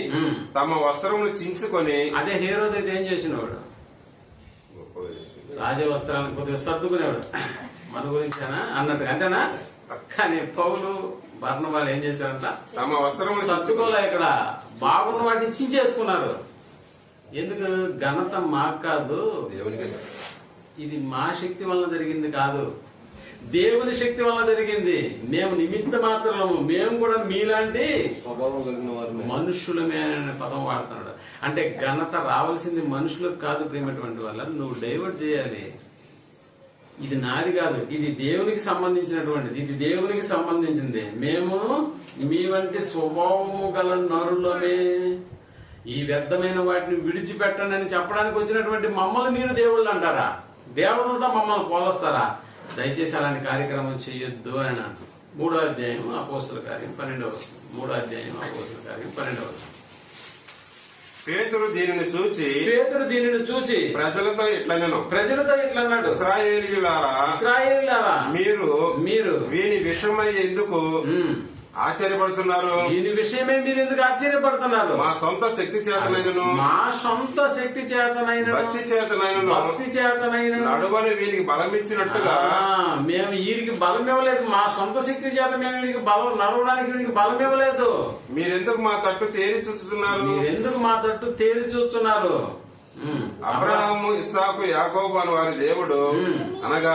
తమ వస్త్రములు చించుకొని, అదే హేరోదు అయితే ఏం చేసినవాడు? రాజ వస్త్రాలను కొద్దిగా సర్దుకునేవాడు. మన గురించేనా అన్నట్టు అంతేనా? కానీ పౌలు బర్నబాలు ఏం చేశారంట? తమ వస్త్రములు సర్దుకోలే, ఇక్కడ బాగున్న వాటిని చించేసుకున్నారు. ఎందుకు? ఘనత మాకు కాదు, ఇది మా శక్తి వల్ల జరిగింది కాదు, దేవుని శక్తి వల్ల జరిగింది. మేము నిమిత్త మాత్రము, మేము కూడా మీలాంటి స్వభావం కలిగిన వారు మనుషులమే అనే పదం వాడుతున్నాడు. అంటే ఘనత రావాల్సింది మనుషులకు కాదు. ప్రియమైనటువంటి వల్ల నువ్వు డైవర్ట్ చేయాలి. ఇది నాది కాదు, ఇది దేవునికి సంబంధించినటువంటిది, ఇది దేవునికి సంబంధించింది. మేము మీ వంటి స్వభావము గల నరులమే, ఈ వ్యర్థమైన వాటిని విడిచిపెట్టనని చెప్పడానికి వచ్చినటువంటి మమ్మల్ని మీరు దేవుళ్ళు అంటారా? దేవతలతో మమ్మల్ని పోలుస్తారా? దయచేసి అలాంటి కార్యక్రమం చేయొద్దు అని అంటారు. 3వ అధ్యాయం అపోస్తుల కార్యం 12వ 3వ అధ్యాయం అపోస్తుల కార్యం 12వ. పేతురు దీనిని చూచి ప్రజలతో ఇట్లన్నాడు, ఇశ్రాయేలీయులారా మీరు వీని విషయమై ఎందుకు ఆశ్చర్యపడుతున్నారు? దీని విషయమే మీరు ఎందుకు ఆశ్చర్యపడుతున్నారు? మా సొంత శక్తి చేతనైనను భక్తి చేతనైనను నడువని వీరికి బలమిచ్చినట్టుగా మేము వీరికి బలం ఇవ్వలేదు. మా సొంత శక్తి చేత మేము వీరికి బలం నడవడానికి వీరికి బలం ఇవ్వలేదు. మీరెందుకు మా తట్టు తేరి చూస్తున్నారు? అబ్రహాము, ఇస్సాకు, యాకోబు అని వారి దేవుడు అనగా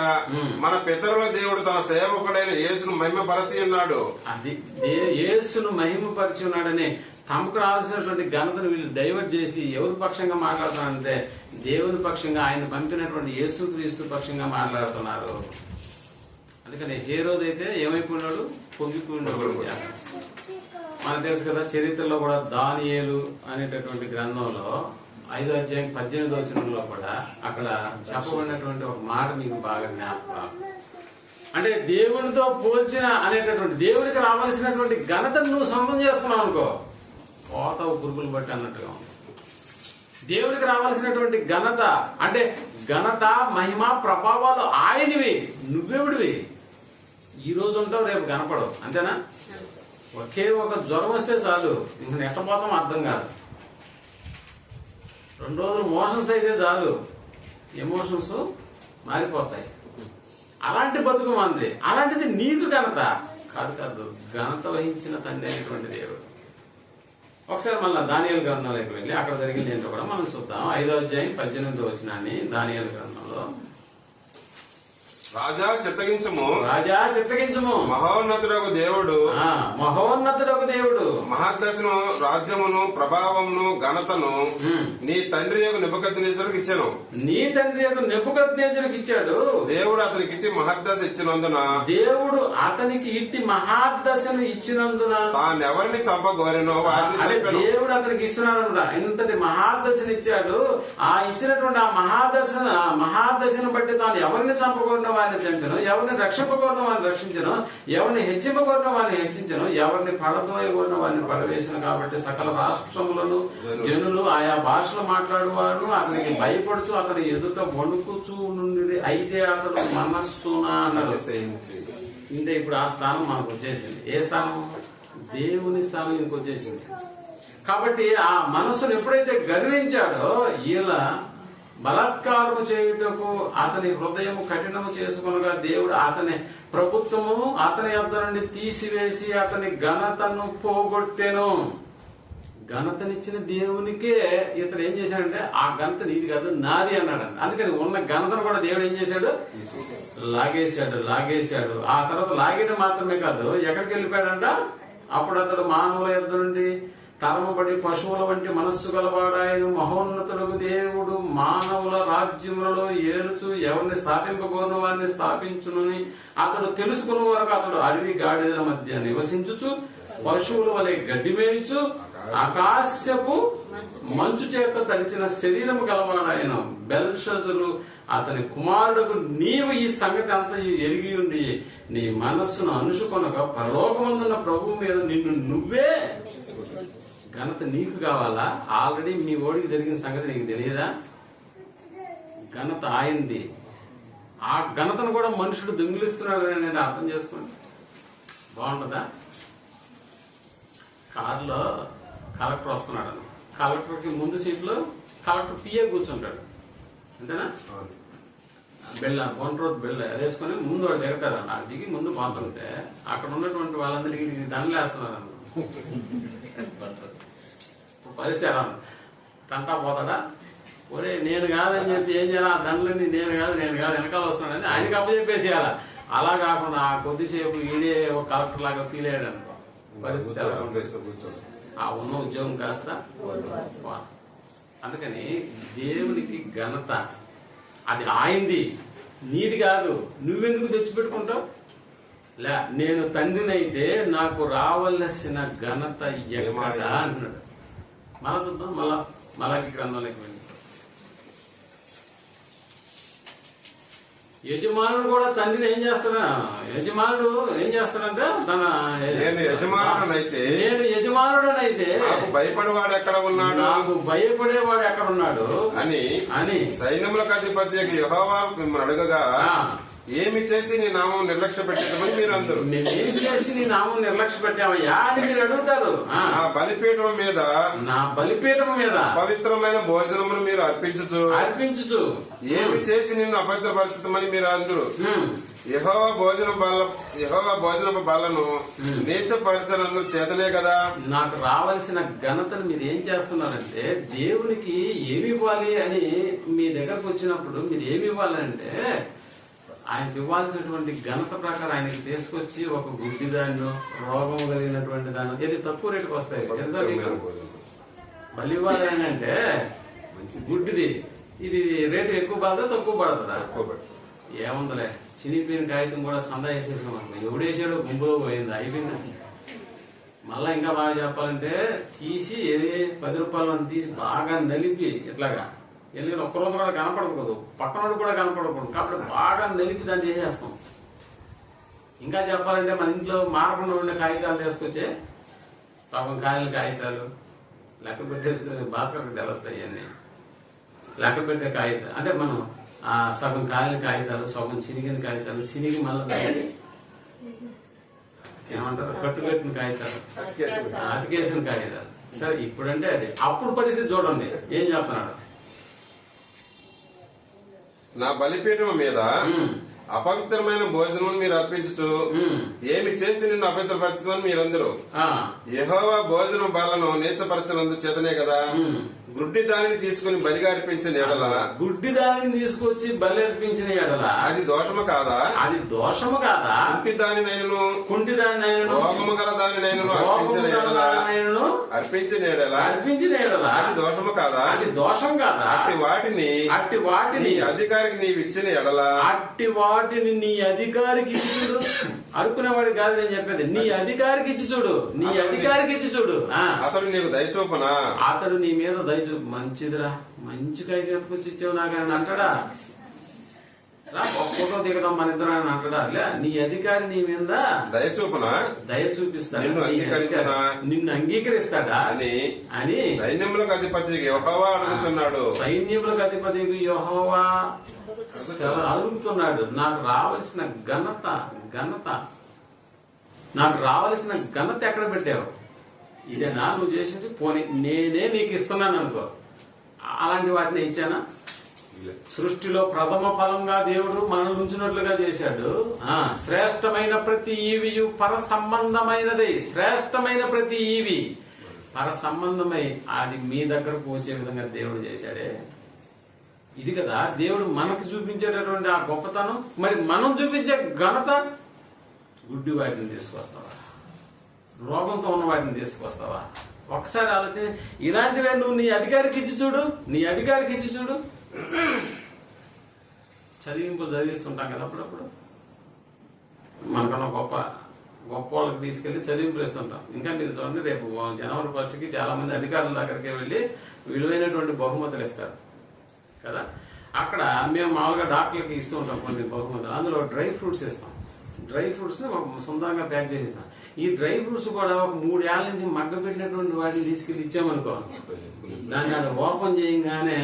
మన పితరుల దేవుడు తన సేవకుడైన యేసును మహిమపరచి ఉన్నాడు. అది యేసును మహిమపరిచి ఉన్నాడని తమకు రావాల్సినటువంటి ఘనతను వీళ్ళు డైవర్ట్ చేసి ఎవరి పక్షంగా మాట్లాడుతున్నారంటే దేవుని పక్షంగా, ఆయన పంపినటువంటి యేసుక్రీస్తు పక్షంగా మాట్లాడుతున్నారు. అందుకని హేరోదు అయితే ఏమైపోయినాడు? పొంగిపోయినాడు. మనకు తెలుసు కదా, చరిత్రలో కూడా దానియేలు అనేటటువంటి గ్రంథంలో 5వ అధ్యాయం 18వ వచనంలో కూడా అక్కడ చెప్పబడినటువంటి ఒక మాట మీకు బాగా జ్ఞాపకం. అంటే దేవునితో పోల్చిన అనేటటువంటి దేవునికి రావాల్సినటువంటి ఘనతను నువ్వు సొంతం చేసుకున్నావు అనుకో, పోతావు పురుగులు బట్టి అన్నట్టుగా ఉంది. దేవునికి రావాల్సినటువంటి ఘనత అంటే ఘనత మహిమ ప్రభావాలు ఆయనవి. నువ్వెవిడివి? ఈ రోజు ఉంటావు, రేపు కనపడవు, అంతేనా? ఒకే ఒక జ్వరం వస్తే చాలు, ఇంక నెట్టపోతాం అర్థం కాదు. 2 రోజులు మోషన్స్ అయితే చాలు, ఎమోషన్స్ మారిపోతాయి. అలాంటి బతుకు మంది. అలాంటిది నీకు ఘనత కాదు. ఘనత వహించిన తండ్రి అయినటువంటి దేవుడు. ఒకసారి మళ్ళా దానియేలు గ్రంథంలోకి వెళ్ళి అక్కడ జరిగింది ఏంటో కూడా మనం చూద్దాం. 5వ అధ్యాయం 18వ వచనాన్ని దానియేలు గ్రంథంలో. రాజా చిత్తగించుము, మహోన్నతుడకు దేవుడు, మహోన్నతుడకు దేవుడు మహాదశను, రాజ్యమును, ప్రభావమును, ఘనతను నీ తండ్రి యొక్క నెబుకద్నెజరుకు ఇచ్చాను. నీ తండ్రి యొక్క నెబుకద్నెజరుకు ఇచ్చాడు. దేవుడు అతనికి ఇట్టి మహద్దశ ఇచ్చినందున తానెవరిని చంపగోరెనో వారిని చంపెను. దేవుడు అతనికి ఇస్తున్నాడు, ఇంతటి మహాదశను ఇచ్చాడు. ఆ ఇచ్చినటువంటి ఆ మహాదశను బట్టి తాను ఎవరిని చంపగోరిన వారిని చంపెను, ఎవరిని రక్షింపగోరిన వారిని రక్షించను, ఎవరిని హెచ్చింపగోరిన వారిని హెచ్చించను, ఎవరిని పడదోయగోరిన వారిని పడవేసిన. కాబట్టి సకల రాష్ట్రములను జనులు ఆయా భాషలు మాట్లాడువారు అతనికి భయపడుచు అతని ఎదుట వణుకుచూ నుండి. అయితే అతడు మనస్సున అన్నారు. అంటే ఇప్పుడు ఆ స్థానం మనకు వచ్చేసింది. ఏ స్థానం? దేవుని స్థానం ఇంకొక వచ్చేసింది. కాబట్టి ఆ మనస్సును ఎప్పుడైతే గర్వించాడో, ఇలా బలాత్కారము చేయుటకు అతని హృదయం కఠినము చేసుకునగా దేవుడు అతని ప్రభుత్వము అతని యొద్ద నుండి తీసివేసి అతని ఘనతను పోగొట్టెను. ఘనతనిచ్చిన దేవునికే ఇతడు ఏం చేశాడంటే, ఆ ఘనత నీది కాదు నాది అన్నాడంట. అందుకని ఉన్న ఘనతను కూడా దేవుడు ఏం చేశాడు? లాగేశాడు. ఆ తర్వాత లాగేయడం మాత్రమే కాదు, ఎక్కడికి వెళ్ళిపోయాడంట? అప్పుడు అతడు మానవుల యొద్ద నుండి తరమబడి పశువుల వంటి మనస్సు గలవాడాయను. మహోన్నతులకు దేవుడు మానవుల రాజ్యములలో ఏలుచు ఎవరిని స్థాపింపగోరిన వారిని స్థాపించునని అతడు తెలుసుకున్న వరకు అతడు అడవి గాడిదల మధ్య నివసించుచు పశువుల వలె గడ్డి మేయుచు ఆకాశపు మంచు చేత తడిసిన శరీరము గలవాడాయను. బెల్షజరు అతని కుమారుడుకు నీవు ఈ సంగతి అంతా ఎరిగి ఉండి నీ మనస్సును అనుసుకొనగా పరలోకమందున్న ప్రభువు మీద నిన్ను నువ్వే. ఘనత నీకు కావాలా? ఆల్రెడీ మీ ఓడికి జరిగిన సంగతి నీకు తెలియదా? ఘనత ఆయనది. ఆ ఘనతను కూడా మనుషుడు దొంగిలిస్తున్నాడు అనేది అర్థం చేసుకోండి. బాగుంటుందా? కారులో కలెక్టర్ వస్తున్నాడు, కలెక్టర్కి ముందు సీట్లో కలెక్టర్ పిఏ కూర్చుంటాడు, అంతేనా? వన్ రోడ్ బెల్ల వేసుకుని ముందు వాడు దిగుతారు. ఆ దిగి ముందు పోతుంటే అక్కడ ఉన్నటువంటి వాళ్ళందరికీ దండలు వేస్తున్నారు. పరిస్థితి ఎలా తంటా పోతాడా? ఒరే నేను కాదని చెప్పి ఏం చేయాలి? ఆ దండలన్నీ నేను కాదు వెనకాల వస్తున్నాడని ఆయనకి అప్పచెప్పేసేయాల. అలా కాకుండా ఆ కొద్దిసేపు ఈడే ఒక కలెక్టర్ లాగా ఫీల్ అయ్యాడు అనుకో, పరిస్థితి ఎలా ఉంటుంది? ఆ ఉన్న ఉద్యోగం కాస్త. అందుకని దేవునికి ఘనత అది ఆయనది, నీది కాదు. నువ్వెందుకు తెచ్చిపెట్టుకుంటావు? నేను తండ్రినైతే నాకు రావలసిన ఘనత ఎక్కడా అన్నాడు. మళ్ళా చూద్దాం, మలాకి గ్రంథంలోకి వెళ్ళి. యజమానుడు కూడా తండ్రిని ఏం చేస్తాడంటే నేను యజమానుడనైతే నాకు భయపడేవాడు ఎక్కడ ఉన్నాడు అని సైన్యములకు అధిపతి యెహోవా మిమ్మల్ని అడగగా ఏమి చేసి నీ నామం నిర్లక్ష్య పెట్టేదమని మీరు అందరూ. ఏమి చేసి నీ నామం నిర్లక్ష్య పెట్టామయ్యా అని మీరు అడుగుతారు. నా బలిపీఠం మీద పవిత్రమైన భోజనమును మీరు అర్పించుచు ఏమి చేసి నిన్ను అపవిత్రపరచుతామని మీరు అందరూ. యెహోవా భోజన బలను నీచపరచనందుకు చేతనే కదా. నాకు రావాల్సిన ఘనతను మీరు ఏం చేస్తున్నారంటే, దేవునికి ఏమి ఇవ్వాలి అని మీ దగ్గరకు వచ్చినప్పుడు మీరు ఏమి ఇవ్వాలంటే, ఆయనకి ఇవ్వాల్సినటువంటి ఘనత ప్రకారం ఆయనకి తీసుకొచ్చి ఒక గుడ్డి దాన్ని, రోగం కలిగినటువంటి దాన్ని, ఇది తక్కువ రేటుకు వస్తాయి తెలుసా మీకు? బలి ఇవ్వాలి అని అంటే గుడ్డిది ఇది రేటు ఎక్కువ పడదా తక్కువ పడుతుందా? ఏముందలే, చినిపోయిన కాగితం కూడా సందా వేసేసాం అనుకో, ఎవడేసాడో గుంపులో పోయింది, అయిపోయింది. మళ్ళా ఇంకా బాగా చెప్పాలంటే తీసి 10 రూపాయలను తీసి బాగా నలిపి ఇట్లాగా వెళ్ళి ఒక్కరోజు కూడా కనపడకూడదు, పక్కనోడు కూడా కనపడకూడదు. కాబట్టి బాగా నలిపి దాన్ని చేసేస్తాం. ఇంకా చెప్పాలంటే మన ఇంట్లో మారకుండా ఉండే కాగితాలు తీసుకొచ్చే సగం కాగితాలు లెక్క పెట్టేసి భాస్కర్కి తెలుస్తాయి. ఇవన్నీ లెక్క పెట్టే కాగితాలు అంటే మనం ఆ సగం కాలిన కాగితాలు, సగం చినిగిన కాగితాలు, చినిగి మళ్ళీ దాన్ని ఏమంటారు కట్టుకట్టిన కాగితాలు, అతికేసిన కాగితాలు. సరే ఇప్పుడంటే అది, అప్పుడు పరిస్థితి చూడండి ఏం చెప్తున్నాడు. నా బలిపీఠం మీద అపవిత్రమైన భోజనం మీరు అర్పించు ఏమి చేసి నిన్ను అపవిత్రపరచుదని మీరందరూ యెహోవా భోజనం బలను నీచపరచనందు చేతనే కదా గుడ్డి దానిని తీసుకుని బలిగా అర్పించిన ఎడల, గుడ్డి దానిని తీసుకొచ్చి బలి అర్పించిన ఎడల అది దోషము కాదా? అది దోషము కాదా? కుంటి దానినైనను కుంటి దానినైనను రోగము గల దానినైనను అర్పించిన ఎడల, అర్పించిన ఎడల అది దోషము కాదా? అది దోషం కాదా? అట్టి వాటిని నీ అధికారికి నీవు ఇచ్చిన ఎడల, అట్టి వాటిని నీ అధికారికి ఇచ్చి చూడు. అరుకునేవాడికి కాదు నేను చెప్పేది, నీ అధికారికి ఇచ్చి చూడు, నీ అధికారికి ఇచ్చి చూడు. అతడు నీకు దయచూపనా? అతడు నీ మీద దయచూపు. మంచిదిరా, మంచి కాయ కట్టుకొచ్చి ఇచ్చావు నాకు అని అంటాడా? ఒక్కొక్క దిగడం మన ఇద్దరు అని అంటాడా? లే, నీ అధికారి నీ మీద దయచూపనా? దయ చూపిస్తాడు, నిన్ను అంగీకరిస్తాడా అని సైన్యములకు అధిపతి యెహోవా అడుగుతున్నాడు. సైన్యములకు అధిపతి యెహోవా అడుగుతున్నాడు. నాకు రావాల్సిన ఘనత నాకు రావాల్సిన ఘనత ఎక్కడ పెట్టావు? ఇదేనా నువ్వు చేసింది? పోనీ నేనే నీకు ఇస్తున్నాను అనుకో, అలాంటి వాటిని ఇచ్చానా? సృష్టిలో ప్రథమ ఫలంగా దేవుడు మనల్ని ఉంచినట్లుగా చేశాడు. శ్రేష్టమైన ప్రతి ఈవియు పర సంబంధమైనది. శ్రేష్టమైన ప్రతి ఈవి పర సంబంధమై అది మీ దగ్గరకు వచ్చే విధంగా దేవుడు చేశాడే. ఇది కదా దేవుడు మనకు చూపించేటటువంటి ఆ గొప్పతనం. మరి మనం చూపించే ఘనత, గుడ్డి వాటిని తీసుకొస్తావా? రోగంతో ఉన్న వాటిని తీసుకొస్తావా? ఒకసారి ఆలోచన. ఇలాంటివే నువ్వు నీ అధికారికి ఇచ్చి చూడు, నీ అధికారికి ఇచ్చి చూడు. చదివింపులు చదివిస్తుంటాం కదా అప్పుడప్పుడు, మనకన్నా గొప్ప వాళ్ళకి తీసుకెళ్లి చదివింపులు ఇస్తుంటాం. ఇంకా మీరు చూడండి, రేపు జనవరి 1కి చాలా మంది అధికారుల దగ్గరికి వెళ్ళి విలువైనటువంటి బహుమతులు ఇస్తారు కదా. అక్కడ మేము మామూలుగా డాక్టర్లకి ఇస్తూ ఉంటాం కొన్ని బహుమతులు. అందులో డ్రై ఫ్రూట్స్ ఇస్తాం. డ్రై ఫ్రూట్స్ సొంతంగా ప్యాక్ చేసి ఇస్తాం. ఈ డ్రై ఫ్రూట్స్ కూడా ఒక 3 ఏళ్ల నుంచి మగ్గ పెట్టినటువంటి వాటిని తీసుకెళ్లి ఇచ్చామనుకో, దాన్ని అది ఓపెన్ చేయగానే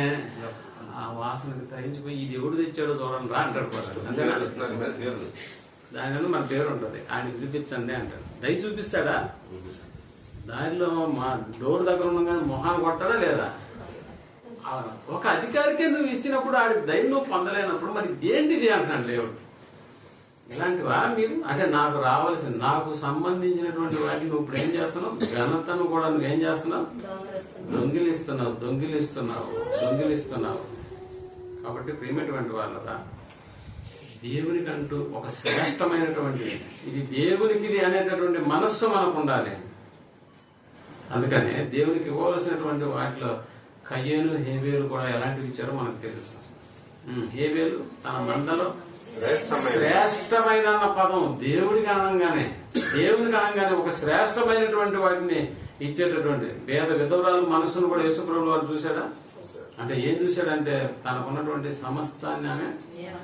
ఆ వాసనకి తరించిపోయి ఇది ఎవడు తెచ్చాడో చూడండి రా అంటాడు. అంతేనా? దాని మీద మన పేరు ఉంటుంది. ఆయన పిలిపించండి అంటాడు. దయ చూపిస్తాడా? దారిలో మా డోర్ దగ్గర ఉండగానే మొహాన్ని కొట్టాడా లేదా? ఒక అధికారికే నువ్వు ఇచ్చినప్పుడు ఆడి దయ నువ్వు పొందలేనప్పుడు మరి ఏంటిది అంటున్నాడు దేవుడు. ఇలాంటివా మీరు? అంటే నాకు రావాల్సింది, నాకు సంబంధించినటువంటి వాటిని నువ్వు ఇప్పుడు ఏం చేస్తున్నావు? ఘనతను కూడా నువ్వేం చేస్తున్నావు? దొంగిలిస్తున్నావు. కాబట్టి ప్రియమైనటువంటి వాళ్ళరా, దేవునికంటూ ఒక శ్రేష్టమైనటువంటి ఇది దేవునికి అనేటటువంటి మనస్సు మనకు ఉండాలి. అందుకనే దేవునికి ఇవ్వవలసినటువంటి వాటిలో కయ్యేలు, హేబేలు కూడా ఎలాంటివి ఇచ్చారో మనకు తెలుసు. హేబేలు తన మందలో శ్రేష్టమైన పదం దేవునికి అనగానే ఒక శ్రేష్టమైనటువంటి వాటిని ఇచ్చేటటువంటి పేద విధవరాలు మనస్సును కూడా యేసుప్రభువు వారు చూశాడా? అంటే ఏం చూశాడంటే తనకున్నటువంటి సమస్తాన్ని ఆమె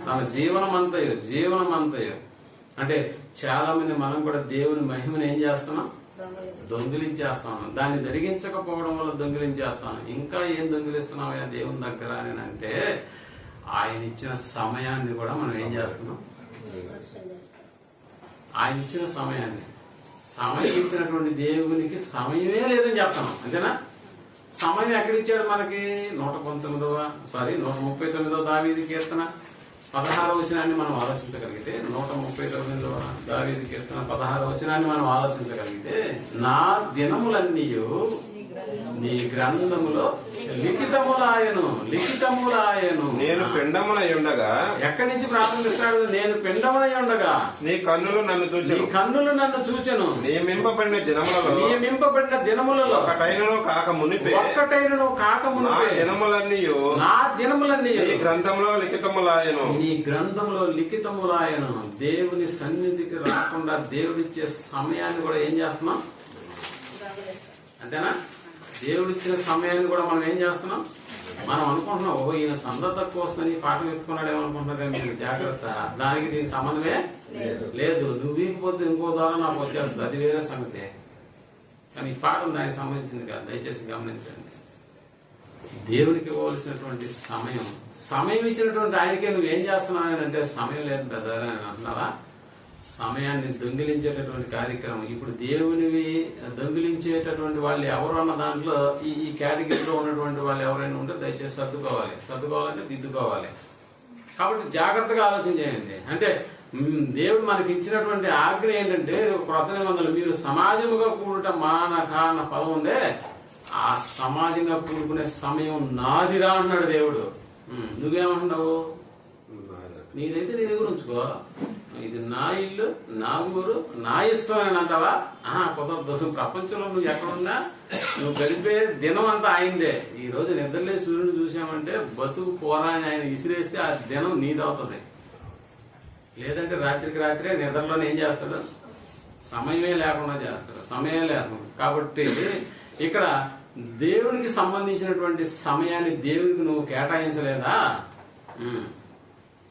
తన జీవనమంతయు అంటే చాలా మంది మనం కూడా దేవుని మహిమను ఏం చేస్తున్నాం? దొంగిలించేస్తాను. దాన్ని జరిగించకపోవడం వల్ల దొంగిలించేస్తాను. ఇంకా ఏం దొంగిలిస్తున్నావా దేవుని దగ్గర అని అంటే ఆయన ఇచ్చిన సమయాన్ని కూడా మనం ఏం చేస్తున్నాం? ఆయన ఇచ్చిన సమయం ఇచ్చినటువంటి దేవునికి సమయమే లేదని చెప్తాను. అంతేనా? సమయం ఎక్కడిచ్చాడు మనకి? 139వ దావీదు కీర్తన 16వ వచనాన్ని మనం ఆలోచించగలిగితే, 139వ దావీదు కీర్తన 16వ వచనాన్ని మనం ఆలోచించగలిగితే, నా దినములన్నీయు నీ గ్రంథములో లిఖితములాయను. నేను పిండమునై ఉండగా. ఎక్కడి నుంచి ప్రారంభిస్తాడు? నేను పిండమునై ఉండగా నీ కన్నులు నన్ను చూచెను. నియమింపబడిన దినములలో ఒక్కటైనను కాక మునిపే నా దినములన్నీ నీ గ్రంథంలో లిఖితములాయను. దేవుని సన్నిధికి రాకుండా దేవుడిచ్చే సమయాన్ని కూడా ఏం చేస్తున్నాం? అంతేనా? దేవుడిచ్చిన సమయాన్ని కూడా మనం ఏం చేస్తున్నాం? మనం అనుకుంటున్నాం, ఓ ఈయన సంద తక్కువ వస్తుందని పాఠం ఎత్తుకున్నాడు ఏమనుకుంటున్నారు. మీరు జాగ్రత్త, దానికి దీనికి సంబంధమే లేదు. నువ్వు వీకపోతే ఇంకో ద్వారా నాకు వచ్చేస్తుంది, అది వేరే సంగతి. కానీ ఈ పాఠం దానికి సంబంధించింది కాదు. దయచేసి గమనించండి. దేవునికి ఇవ్వవలసినటువంటి సమయం ఇచ్చినటువంటి ఆయనకే నువ్వేం చేస్తున్నావు అంటే సమయం లేదు బ్రదర్ అని అంటున్నావా? సమయాన్ని దొంగిలించేటటువంటి కార్యక్రమం. ఇప్పుడు దేవునివి దొంగిలించేటటువంటి వాళ్ళు ఎవరు అన్న దాంట్లో ఈ కేటగిరీలో ఉన్నటువంటి వాళ్ళు ఎవరైనా ఉంటే దయచేసి సర్దుకోవాలంటే దిద్దుకోవాలి. కాబట్టి జాగ్రత్తగా ఆలోచన చేయండి. అంటే దేవుడు మనకి ఇచ్చినటువంటి ఆజ్ఞ ఏంటంటే క్రొత్త నిబంధనలు మీరు సమాజముగా కూడుట మానక అన్న పదం ఉందే, ఆ సమాజంగా కూడుకునే సమయం నాదిరా అన్నాడు దేవుడు. నువ్వేమంటున్నావు? నీదైతే నీ దగ్గర ఉంచుకో, ఇది నా ఇల్లు, నా ఊరు, నా ఇష్టం అని అంటావా? కుదరదు. ప్రపంచంలో నువ్వు ఎక్కడున్నా నువ్వు గడిపే దినం అంతా ఆయనదే. ఈ రోజు నిద్రలే సూర్యుడు చూసామంటే బతుకు పోరా అని ఆయన విసిరేస్తే ఆ దినం నీదవుతుంది. లేదంటే రాత్రికి రాత్రే నిద్రలోనే ఏం చేస్తాడు? సమయమే లేకుండా చేస్తాడు, సమయం లేకుండా. కాబట్టి ఇక్కడ దేవునికి సంబంధించినటువంటి సమయాన్ని దేవునికి నువ్వు కేటాయించలేదా?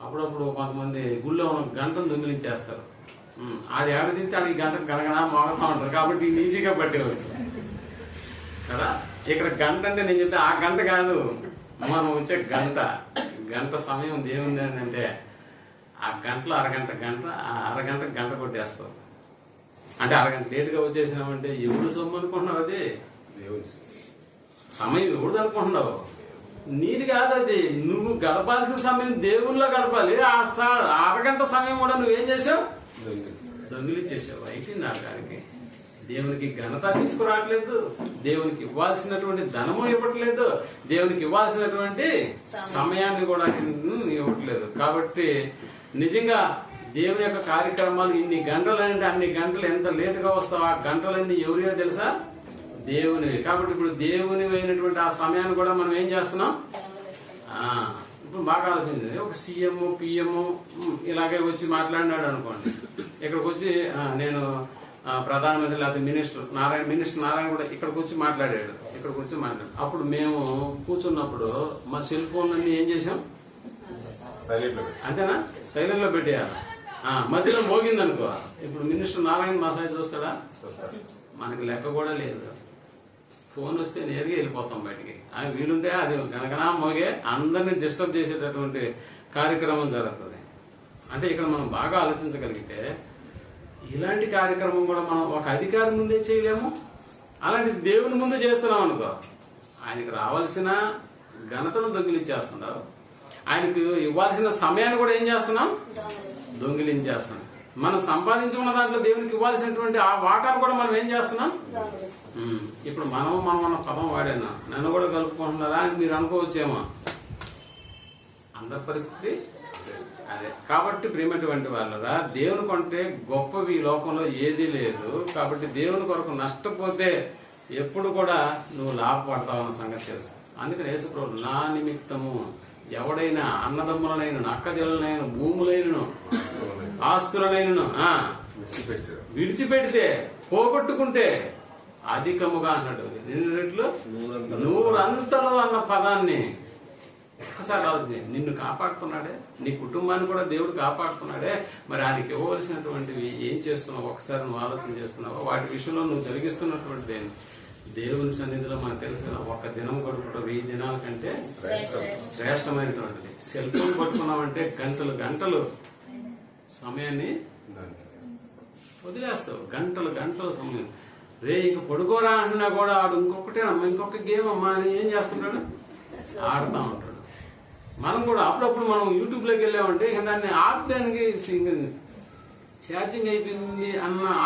అప్పుడప్పుడు కొంతమంది గుళ్ళో ఉన్న గంటను దొంగిలించేస్తారు. అది ఏడ తింటే అది గంట గనగనా మోగుతూ ఉంటారు. కాబట్టి ఈజీగా పట్టేవచ్చు కదా. ఇక్కడ గంట అంటే నేను చెప్తే ఆ గంట కాదు, మనం వచ్చే గంట సమయం దేవుంది అంటే ఆ గంటలో అరగంట గంట కొట్టేస్తావు. అంటే అరగంట లేటుగా వచ్చేసినామంటే ఎవడు సొమ్ము అనుకుంటున్నావు? అది సమయం ఎవడు అనుకుంటున్నావు? నీది కాదు అది. నువ్వు గడపాల్సిన సమయం దేవుళ్ళో గడపాలి. ఆ అరగంట సమయం కూడా నువ్వేం చేసావు? దొంగిలించేసావు. అయిపోయింది. దానికి దేవునికి ఘనత తీసుకురావట్లేదు, దేవునికి ఇవ్వాల్సినటువంటి ధనము ఇవ్వట్లేదు, దేవునికి ఇవ్వాల్సినటువంటి సమయాన్ని కూడా ఇవ్వట్లేదు. కాబట్టి నిజంగా దేవుని యొక్క కార్యక్రమాలు ఇన్ని గంటలు అంటే అన్ని గంటలు ఎంత లేటుగా వస్తావు, ఆ గంటలన్నీ ఎవరియో తెలుసా? దేవునివి. కాబట్టి ఇప్పుడు దేవుని అయినటువంటి ఆ సమయాన్ని కూడా మనం ఏం చేస్తున్నాం? ఇప్పుడు బాగా ఆలోచించింది. ఒక సీఎం పిఎం ఇలాగే వచ్చి మాట్లాడినాడు అనుకోండి. ఇక్కడికి వచ్చి నేను ప్రధానమంత్రి లేకపోతే మినిస్టర్ నారాయణ కూడా ఇక్కడికి వచ్చి మాట్లాడాడు. అప్పుడు మేము కూర్చున్నప్పుడు మా సెల్ ఫోన్లన్నీ ఏం చేసాం? అంతేనా? సైలెంట్ లో పెట్టేయాలి. మధ్యలో మోగింది అనుకో, ఇప్పుడు మినిస్టర్ నారాయణ మా సైడ్ చూస్తాడా? మనకి లెక్క కూడా లేదు. ఫోన్ వస్తే నేరుగా వెళ్ళిపోతాం బయటికి. వీలుంటే అది కనకనా మోగే అందరినీ డిస్టర్బ్ చేసేటటువంటి కార్యక్రమం జరుగుతుంది. అంటే ఇక్కడ మనం బాగా ఆలోచించగలిగితే ఇలాంటి కార్యక్రమం కూడా మనం ఒక అధికారి ముందే చేయలేము, అలాంటి దేవుని ముందు చేస్తున్నాం అనుకో, ఆయనకి రావాల్సిన ఘనతను దొంగిలించేస్తున్నావు, ఆయనకు ఇవ్వాల్సిన సమయాన్ని కూడా ఏం చేస్తున్నాం? దొంగిలించేస్తున్నాం. మనం సంపాదించుకున్న దాంట్లో దేవునికి ఇవ్వాల్సినటువంటి ఆ వాటాను కూడా మనం ఏం చేస్తున్నాం? ఇప్పుడు మనం అన్న పదం వాడేనా, నన్ను కూడా కలుపుకుంటున్నారా అని మీరు అనుకోవచ్చేమో. అందరి పరిస్థితి అదే. కాబట్టి ప్రియమైనటువంటి వాళ్ళరా, దేవుని కంటే గొప్పవి ఈ లోకంలో ఏదీ లేదు. కాబట్టి దేవుని కొరకు నష్టపోతే ఎప్పుడు కూడా నువ్వు లాభపడతావు అన్న సంగతి తెలుసు. అందుకని యేసుప్రభువు నా నిమిత్తము ఎవడైనా అన్నదమ్ములనైన అక్కజనులనైన భూములైనను ఆస్తులనైనను విడిచిపెడితే పోగొట్టుకుంటే అధికముగా అన్నాడు. ఎన్ని రెట్లు? 100 అన్న పదాన్ని ఒక్కసారి ఆలోచన. నిన్ను కాపాడుతున్నాడే, నీ కుటుంబాన్ని కూడా దేవుడు కాపాడుతున్నాడే, మరి ఆయనకి ఇవ్వవలసినటువంటివి ఏం చేస్తున్నావు? ఒకసారి నువ్వు ఆలోచన చేస్తున్నావు. వాటి విషయంలో నువ్వు జరిగిస్తున్నటువంటి దేవుని సన్నిధిలో మనకు తెలుసు కదా, ఒక దినం గడుపుట 1000 దినాల కంటే శ్రేష్టమైనటువంటిది. సెల్ ఫోన్ పట్టుకున్నామంటే గంటలు సమయాన్ని వదిలేస్తావు. గంటలు సమయం. ఇంక పడుకోరా అంటున్నా కూడా ఆడు ఇంకొక గేమ్ అమ్మా అని ఏం చేస్తుంటాడు? ఆడుతూ ఉంటాడు. మనం కూడా అప్పుడప్పుడు మనం యూట్యూబ్లోకి వెళ్ళామంటే ఇక దాన్ని ఆపడానికి ఛార్జింగ్ అయిపోయింది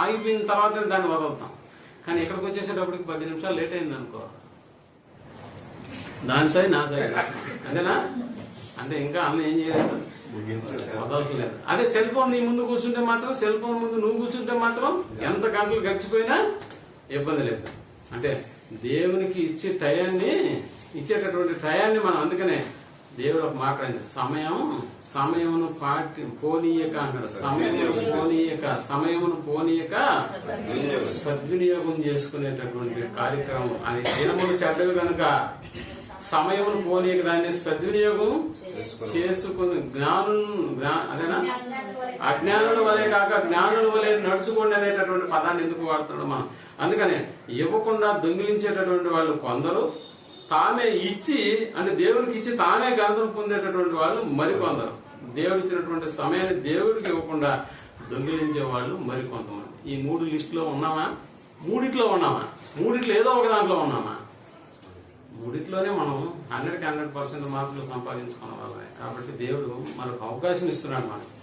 ఆగిపోయిన తర్వాత దాన్ని వదులుతాం. కానీ ఇక్కడికి వచ్చేసేటప్పటికి 10 నిమిషాలు లేట్ అయింది అనుకో, దాని సైడ్ నా సైడ్ అంతేనా? అంటే ఇంకా అన్న ఏం చేయలేదు, వదలట్లేదు. అదే సెల్ ఫోన్ నీ ముందు కూర్చుంటే మాత్రం, సెల్ ఫోన్ ముందు నువ్వు కూర్చుంటే మాత్రం ఎంత గంటలు గడిచిపోయినా ఇబ్బంది లేదు. అంటే దేవునికి ఇచ్చేటటువంటి టయాన్ని మనం, అందుకనే దేవుడు ఒక మాట సమయమును పోనీయక అన్నాడు. సమయమును పోనీయక సద్వినియోగం చేసుకునేటటువంటి కార్యక్రమం. అది దినములు చెడ్డవి కనుక సమయమును పోనీయక దాన్ని సద్వినియోగం చేసుకుని అదేనా అజ్ఞానుల వలె కాక జ్ఞానుల వలె నడుచుకోండి అనేటటువంటి పదాన్ని ఎందుకు వాడుతున్నాడు మనం? అందుకనే ఇవ్వకుండా దొంగిలించేటటువంటి వాళ్ళు కొందరు, తానే ఇచ్చి అంటే దేవుడికి ఇచ్చి తానే ఘనతను పొందేటటువంటి వాళ్ళు మరికొందరు. దేవుడు ఇచ్చినటువంటి సమయాన్ని దేవుడికి ఇవ్వకుండా దొంగిలించే వాళ్ళు మరికొంతమంది. ఈ 3 లిస్టులో ఉన్నామా? మూడిట్లో ఉన్నామా? మూడిట్లో ఏదో ఒక దాంట్లో ఉన్నామా? మూడిట్లోనే మనం 100% మార్కులు సంపాదించుకున్న వాళ్ళమే. కాబట్టి దేవుడు మనకు అవకాశం ఇస్తున్నాడు. మనకు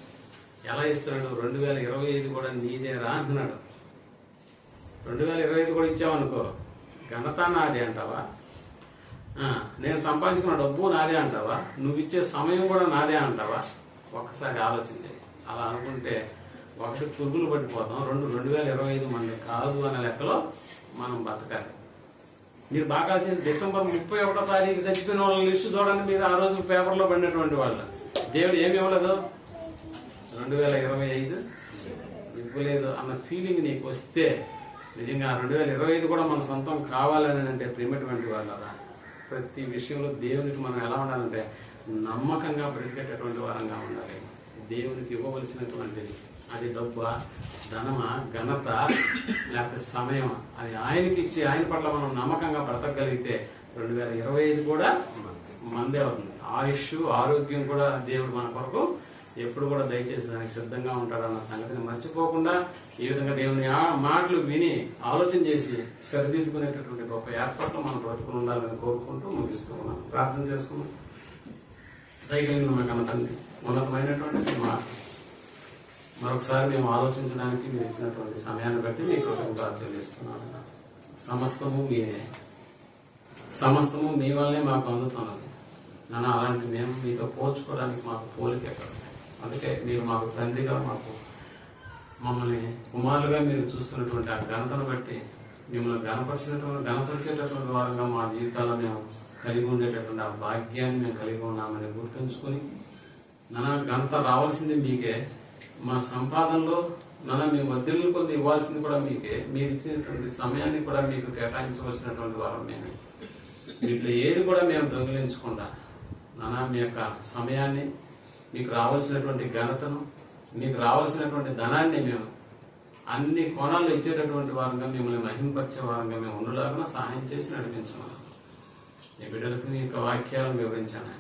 ఎలా ఇస్తున్నాడు? 2025 కూడా నీదేరా అంటున్నాడు. 2025 కూడా ఇచ్చావనుకో, ఘనత నాదే అంటావా? నేను సంపాదించుకున్న డబ్బు నాదే అంటావా? నువ్వు ఇచ్చే సమయం కూడా నాదే అంటావా? ఒక్కసారి ఆలోచించే. అలా అనుకుంటే ఒకటి పురుగులు పట్టిపోతాం, 2025 మనది కాదు అనే లెక్కలో మనం బతకాలి. మీరు బాగా డిసెంబర్ 31వ తారీఖు చచ్చిపోయిన వాళ్ళ లిస్టు చూడండి. మీరు ఆ రోజు పేపర్లో పడినటువంటి వాళ్ళు. దేవుడు ఏమి ఇవ్వలేదు, 2025 ఇవ్వలేదు అన్న ఫీలింగ్ నీకు వస్తే నిజంగా 2025 కూడా మన సొంతం కావాలని అంటే ప్రేమటువంటి వాళ్ళరా. ప్రతి విషయంలో దేవునికి మనం ఎలా ఉండాలంటే నమ్మకంగా బ్రతికేటటువంటి వారంగా ఉండాలి. దేవునికి ఇవ్వవలసినటువంటిది అది డబ్బా, ధనమా, ఘనత, లేకపోతే సమయం, అది ఆయనకి ఇచ్చి ఆయన పట్ల మనం నమ్మకంగా బ్రతకగలిగితే 2025 కూడా మందే అవుతుంది. ఆయుష్, ఆరోగ్యం కూడా దేవుడు మన కొరకు ఎప్పుడు కూడా దయచేసి దానికి సిద్ధంగా ఉంటాడన్న సంగతిని మర్చిపోకుండా ఈ విధంగా దేవుని మాటలు విని ఆలోచన చేసి సరిదిద్దుకునేటటువంటి గొప్ప ఏర్పాట్లు మన బ్రతుకులు ఉండాలని కోరుకుంటూ ముగిస్తూ ఉన్నాం. ప్రార్థన చేసుకున్నాం. దయగలిగిన మా కన్న తండ్రి, ఉన్నతమైనటువంటి మాట మరొకసారి మేము ఆలోచించడానికి మీరు ఇచ్చినటువంటి సమయాన్ని బట్టి మీ కృతజ్ఞతలు తెలియజేస్తున్నాను. సమస్తము మీ వల్లే మాకు అందుతున్నది నాన్న. అలాంటి మేము మీతో పోల్చుకోవడానికి మాకు పోలికే కాదు. అందుకే మీరు మాకు తండ్రిగా, మమ్మల్ని కుమారులుగా మీరు చూస్తున్నటువంటి ఆ ఘనతను బట్టి మిమ్మల్ని గణపరిచేటటువంటి వారంగా మా జీవితాల్లో మేము కలిగి ఉండేటటువంటి ఆ భాగ్యాన్ని మేము కలిగి ఉన్నామని గుర్తుంచుకుని నాన్న, ఘనత రావాల్సింది మీకే. మా సంపాదనలో మేము వద్దెలను కొద్ది ఇవ్వాల్సింది కూడా మీకే. మీరు ఇచ్చినటువంటి సమయాన్ని కూడా మీకు కేటాయించవలసినటువంటి వారం మేము. వీటిలో ఏది కూడా మేము దొంగిలించకుండా మీ యొక్క సమయాన్ని, మీకు రావాల్సినటువంటి ఘనతను, మీకు రావాల్సినటువంటి ధనాన్ని మేము అన్ని కోణాల్లో ఇచ్చేటటువంటి వారంగా, మిమ్మల్ని మహింపరిచే వారంగా మేము ఉండలాగా సహాయం చేసి నడిపించమని ఈ బిడ్డలకు మీ యొక్క వాక్యాలను వివరించాను.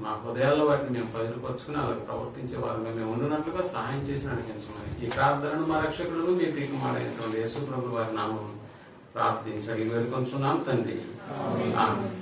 మా హృదయాల్లో వాటిని మేము పదిలిపరుచుకుని అలా ప్రవర్తించే వారంగా మేము ఉండినట్లుగా సహాయం చేసి నడిపించమని ఈ ప్రార్థనను మా రక్షకులను మీ ప్రియకుమారైనటువంటి యేసు ప్రభువు వారి నామం ప్రార్థించి అడిగి వేడుకొంచున్నాం తండ్రి. ఆమేన్.